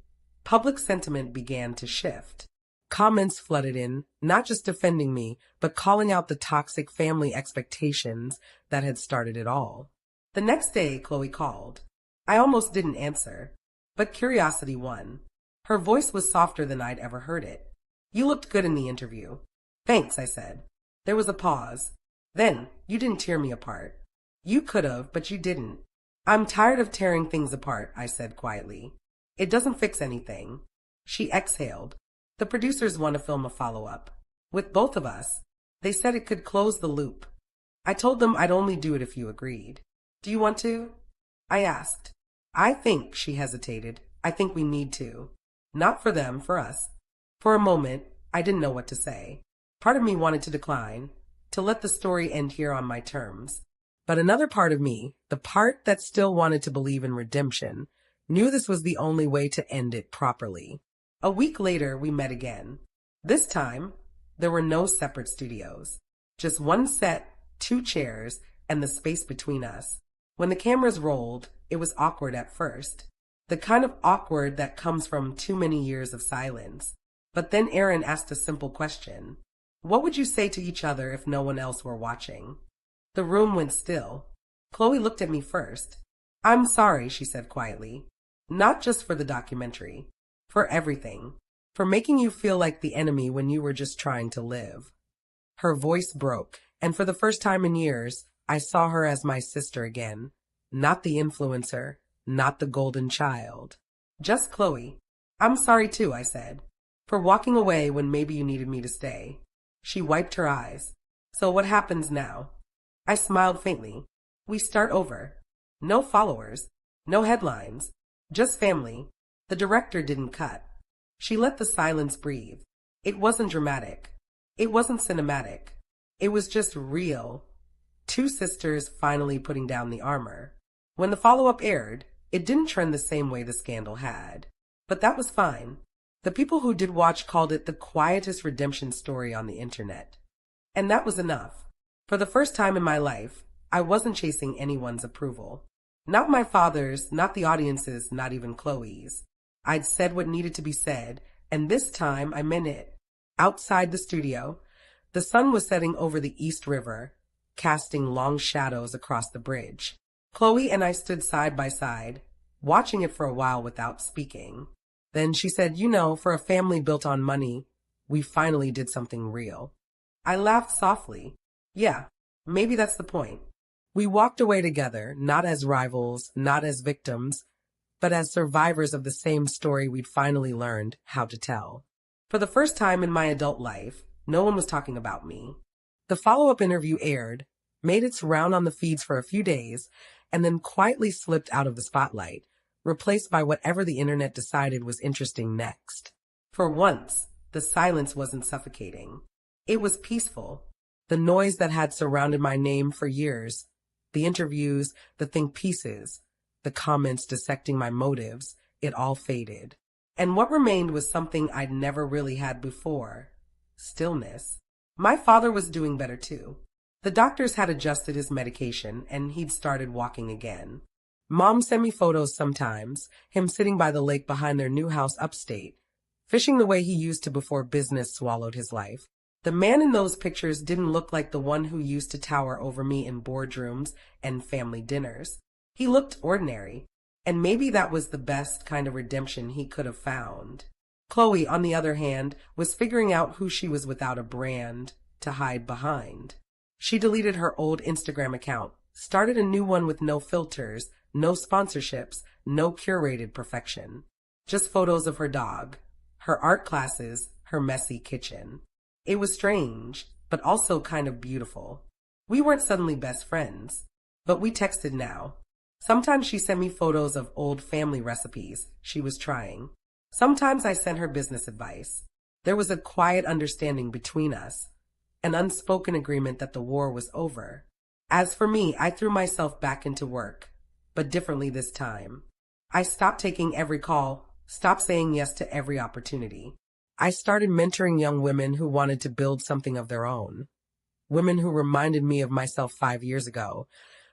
public sentiment began to shift. Comments flooded in, not just defending me, but calling out the toxic family expectations that had started it all. The next day, Chloe called. I almost didn't answer, but curiosity won. Her voice was softer than I'd ever heard it. "You looked good in the interview." "Thanks," I said. There was a pause. "Then, you didn't tear me apart." "You could have, but you didn't." "I'm tired of tearing things apart," I said quietly. "It doesn't fix anything." She exhaled. "The producers want to film a follow-up. With both of us. They said it could close the loop." I told them I'd only do it if you agreed. "Do you want to?" I asked. "I think," she hesitated, "I think we need to. Not for them, for us." For a moment, I didn't know what to say. Part of me wanted to decline, to let the story end here on my terms. But another part of me, the part that still wanted to believe in redemption, knew this was the only way to end it properly. A week later, we met again. This time, there were no separate studios. Just one set, 2 chairs, and the space between us. When the cameras rolled, it was awkward at first. The kind of awkward that comes from too many years of silence. But then Erin asked a simple question. "What would you say to each other if no one else were watching?" The room went still. Chloe looked at me first. "I'm sorry," she said quietly. "Not just for the documentary. For everything. For making you feel like the enemy when you were just trying to live. Her voice broke, and for the first time in years, I saw her as my sister again. Not the influencer, not the golden child. Just Chloe. I'm sorry too, I said, for walking away when maybe you needed me to stay. She wiped her eyes. So what happens now? I smiled faintly. We start over. No followers. No headlines. Just family. The director didn't cut. She let the silence breathe. It wasn't dramatic. It wasn't cinematic. It was just real. Two sisters finally putting down the armor. When the follow-up aired, it didn't trend the same way the scandal had. But that was fine. The people who did watch called it the quietest redemption story on the internet. And that was enough. For the first time in my life, I wasn't chasing anyone's approval. Not my father's, not the audience's, not even Chloe's. I'd said what needed to be said, and this time I meant it. Outside the studio, the sun was setting over the East River, casting long shadows across the bridge. Chloe and I stood side by side, watching it for a while without speaking. Then she said, for a family built on money, we finally did something real. I laughed softly. Yeah, maybe that's the point. We walked away together, not as rivals, not as victims, but as survivors of the same story we'd finally learned how to tell. For the first time in my adult life, no one was talking about me. The follow-up interview aired, made its round on the feeds for a few days, and then quietly slipped out of the spotlight, replaced by whatever the internet decided was interesting next. For once, the silence wasn't suffocating. It was peaceful. The noise that had surrounded my name for years, the interviews, the think pieces, the comments dissecting my motives, it all faded. And what remained was something I'd never really had before. Stillness. My father was doing better too. The doctors had adjusted his medication and he'd started walking again. Mom sent me photos sometimes, him sitting by the lake behind their new house upstate, fishing the way he used to before business swallowed his life. The man in those pictures didn't look like the one who used to tower over me in boardrooms and family dinners. He looked ordinary, and maybe that was the best kind of redemption he could have found. Chloe, on the other hand, was figuring out who she was without a brand to hide behind. She deleted her old Instagram account, started a new one with no filters, no sponsorships, no curated perfection. Just photos of her dog, her art classes, her messy kitchen. It was strange, but also kind of beautiful. We weren't suddenly best friends, but we texted now. Sometimes she sent me photos of old family recipes she was trying. Sometimes I sent her business advice. There was a quiet understanding between us, an unspoken agreement that the war was over. As for me, I threw myself back into work, but differently this time. I stopped taking every call, stopped saying yes to every opportunity. I started mentoring young women who wanted to build something of their own. Women who reminded me of myself 5 years ago,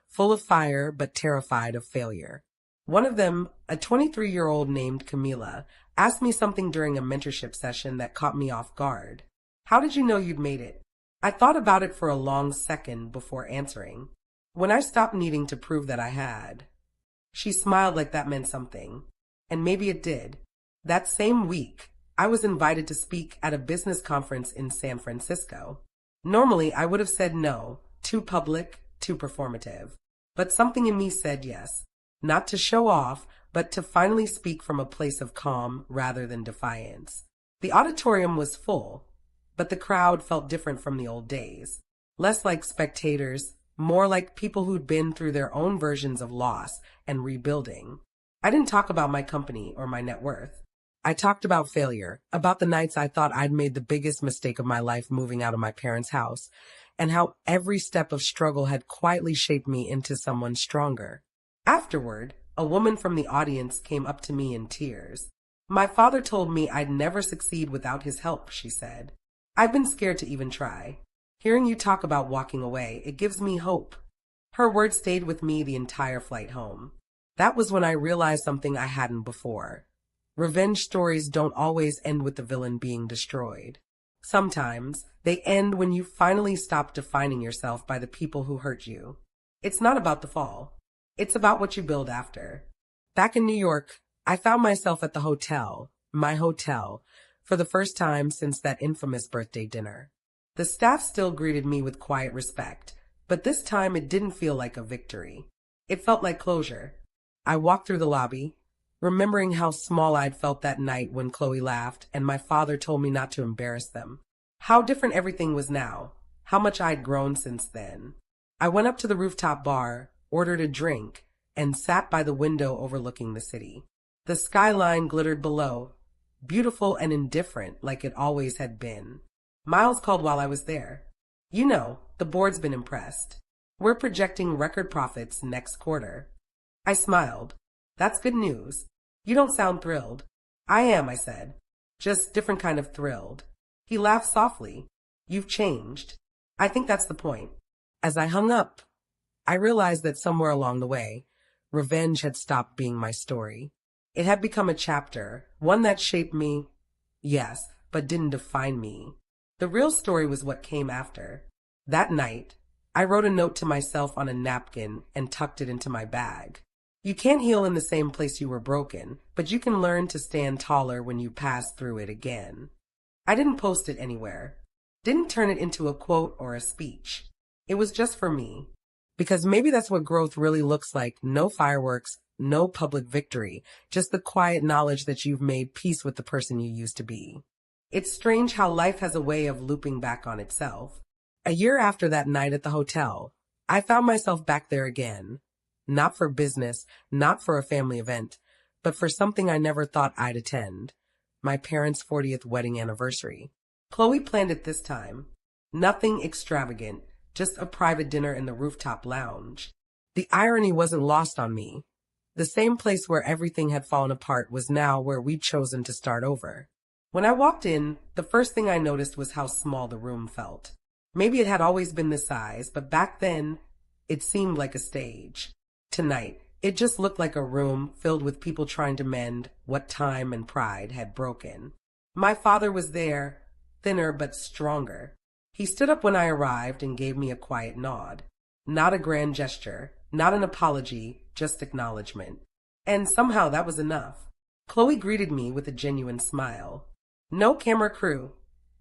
full of fire but terrified of failure. One of them, a 23-year-old named Camila, asked me something during a mentorship session that caught me off guard. How did you know you'd made it? I thought about it for a long second before answering. When I stopped needing to prove that I had. She smiled like that meant something. And maybe it did. That same week, I was invited to speak at a business conference in San Francisco. Normally, I would have said no, too public, too performative. But something in me said yes, not to show off, but to finally speak from a place of calm rather than defiance. The auditorium was full, but the crowd felt different from the old days. Less like spectators, more like people who'd been through their own versions of loss and rebuilding. I didn't talk about my company or my net worth. I talked about failure, about the nights I thought I'd made the biggest mistake of my life moving out of my parents' house, and how every step of struggle had quietly shaped me into someone stronger. Afterward, a woman from the audience came up to me in tears. My father told me I'd never succeed without his help, she said. I've been scared to even try. Hearing you talk about walking away, it gives me hope. Her words stayed with me the entire flight home. That was when I realized something I hadn't before. Revenge stories don't always end with the villain being destroyed. Sometimes, they end when you finally stop defining yourself by the people who hurt you. It's not about the fall. It's about what you build after. Back in New York, I found myself at the hotel, my hotel, for the first time since that infamous birthday dinner. The staff still greeted me with quiet respect, but this time it didn't feel like a victory. It felt like closure. I walked through the lobby, remembering how small I'd felt that night when Chloe laughed and my father told me not to embarrass them. How different everything was now, how much I'd grown since then. I went up to the rooftop bar, ordered a drink, and sat by the window overlooking the city. The skyline glittered below, beautiful and indifferent like it always had been. Miles called while I was there. You know, the board's been impressed. We're projecting record profits next quarter. I smiled. That's good news. You don't sound thrilled. I am, I said. Just different kind of thrilled. He laughed softly. You've changed. I think that's the point. As I hung up, I realized that somewhere along the way, revenge had stopped being my story. It had become a chapter, one that shaped me, yes, but didn't define me. The real story was what came after. That night, I wrote a note to myself on a napkin and tucked it into my bag. You can't heal in the same place you were broken, but you can learn to stand taller when you pass through it again. I didn't post it anywhere. Didn't turn it into a quote or a speech. It was just for me. Because maybe that's what growth really looks like. No fireworks, no public victory, just the quiet knowledge that you've made peace with the person you used to be. It's strange how life has a way of looping back on itself. A year after that night at the hotel, I found myself back there again. Not for business, not for a family event, but for something I never thought I'd attend. My parents' 40th wedding anniversary. Chloe planned it this time. Nothing extravagant, just a private dinner in the rooftop lounge. The irony wasn't lost on me. The same place where everything had fallen apart was now where we'd chosen to start over. When I walked in, the first thing I noticed was how small the room felt. Maybe it had always been this size, but back then, it seemed like a stage. Tonight, it just looked like a room filled with people trying to mend what time and pride had broken. My father was there, thinner but stronger. He stood up when I arrived and gave me a quiet nod. Not a grand gesture, not an apology, just acknowledgement. And somehow that was enough. Chloe greeted me with a genuine smile. No camera crew,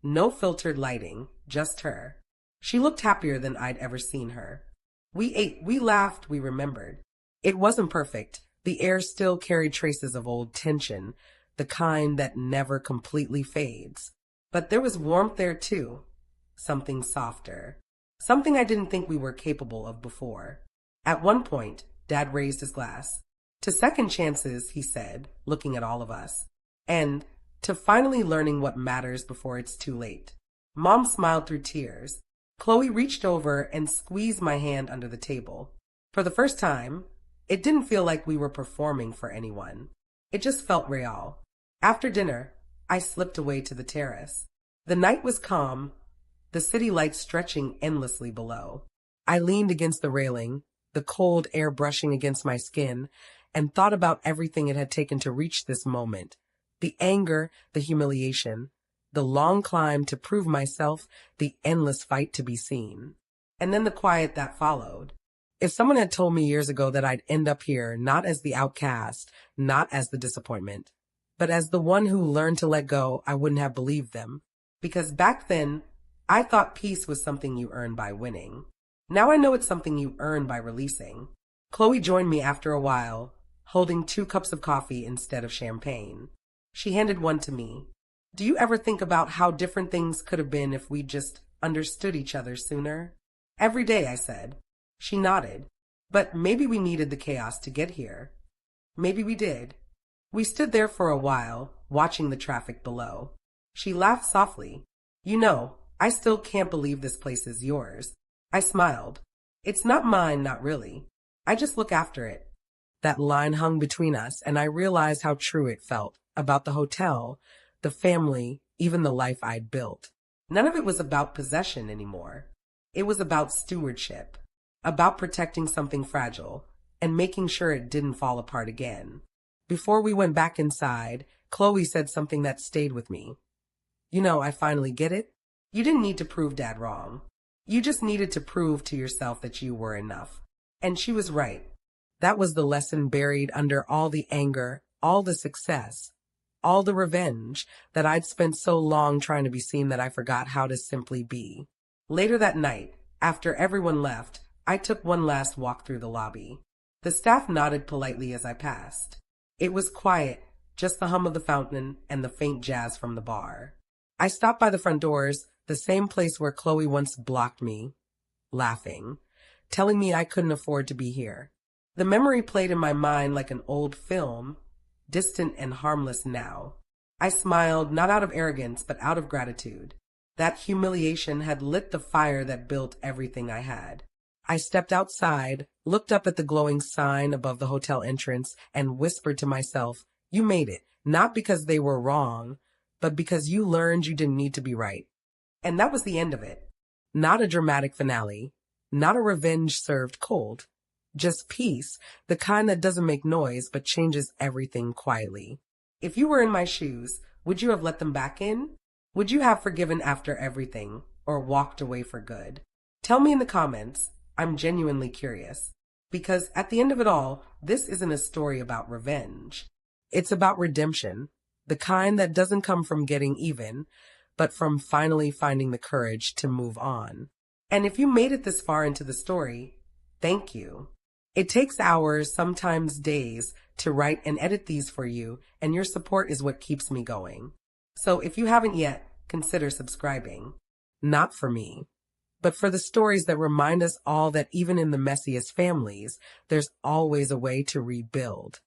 no filtered lighting, just her. She looked happier than I'd ever seen her. We ate, we laughed, we remembered. It wasn't perfect. The air still carried traces of old tension, the kind that never completely fades. But there was warmth there too. Something softer. Something I didn't think we were capable of before. At one point, Dad raised his glass. To second chances, he said, looking at all of us. And to finally learning what matters before it's too late. Mom smiled through tears. Chloe reached over and squeezed my hand under the table. For the first time, it didn't feel like we were performing for anyone. It just felt real. After dinner, I slipped away to the terrace. The night was calm, the city lights stretching endlessly below. I leaned against the railing, the cold air brushing against my skin, and thought about everything it had taken to reach this moment. The anger, the humiliation, the long climb to prove myself, the endless fight to be seen. And then the quiet that followed. If someone had told me years ago that I'd end up here, not as the outcast, not as the disappointment, but as the one who learned to let go, I wouldn't have believed them. Because back then, I thought peace was something you earn by winning. Now I know it's something you earn by releasing. Chloe joined me after a while, holding 2 cups of coffee instead of champagne. She handed one to me. Do you ever think about how different things could have been if we just understood each other sooner? Every day, I said. She nodded. But maybe we needed the chaos to get here. Maybe we did. We stood there for a while, watching the traffic below. She laughed softly. You know, I still can't believe this place is yours. I smiled. It's not mine, not really. I just look after it. That line hung between us, and I realized how true it felt about the hotel, the family, even the life I'd built. None of it was about possession anymore. It was about stewardship, about protecting something fragile and making sure it didn't fall apart again. Before we went back inside, Chloe said something that stayed with me. You know, I finally get it. You didn't need to prove Dad wrong. You just needed to prove to yourself that you were enough. And she was right. That was the lesson buried under all the anger, all the success. All the revenge that I'd spent so long trying to be seen that I forgot how to simply be. Later that night, after everyone left, I took one last walk through the lobby. The staff nodded politely as I passed. It was quiet, just the hum of the fountain and the faint jazz from the bar. I stopped by the front doors, the same place where Chloe once blocked me, laughing, telling me I couldn't afford to be here. The memory played in my mind like an old film, distant and harmless now. I smiled, not out of arrogance, but out of gratitude. That humiliation had lit the fire that built everything I had. I stepped outside, looked up at the glowing sign above the hotel entrance, and whispered to myself, "You made it, not because they were wrong, but because you learned you didn't need to be right." And that was the end of it. Not a dramatic finale, not a revenge served cold. Just peace, the kind that doesn't make noise but changes everything quietly. If you were in my shoes, would you have let them back in? Would you have forgiven after everything, or walked away for good? Tell me in the comments. I'm genuinely curious. Because at the end of it all, this isn't a story about revenge. It's about redemption, the kind that doesn't come from getting even, but from finally finding the courage to move on. And if you made it this far into the story, thank you. It takes hours, sometimes days, to write and edit these for you, and your support is what keeps me going. So if you haven't yet, consider subscribing. Not for me, but for the stories that remind us all that even in the messiest families, there's always a way to rebuild.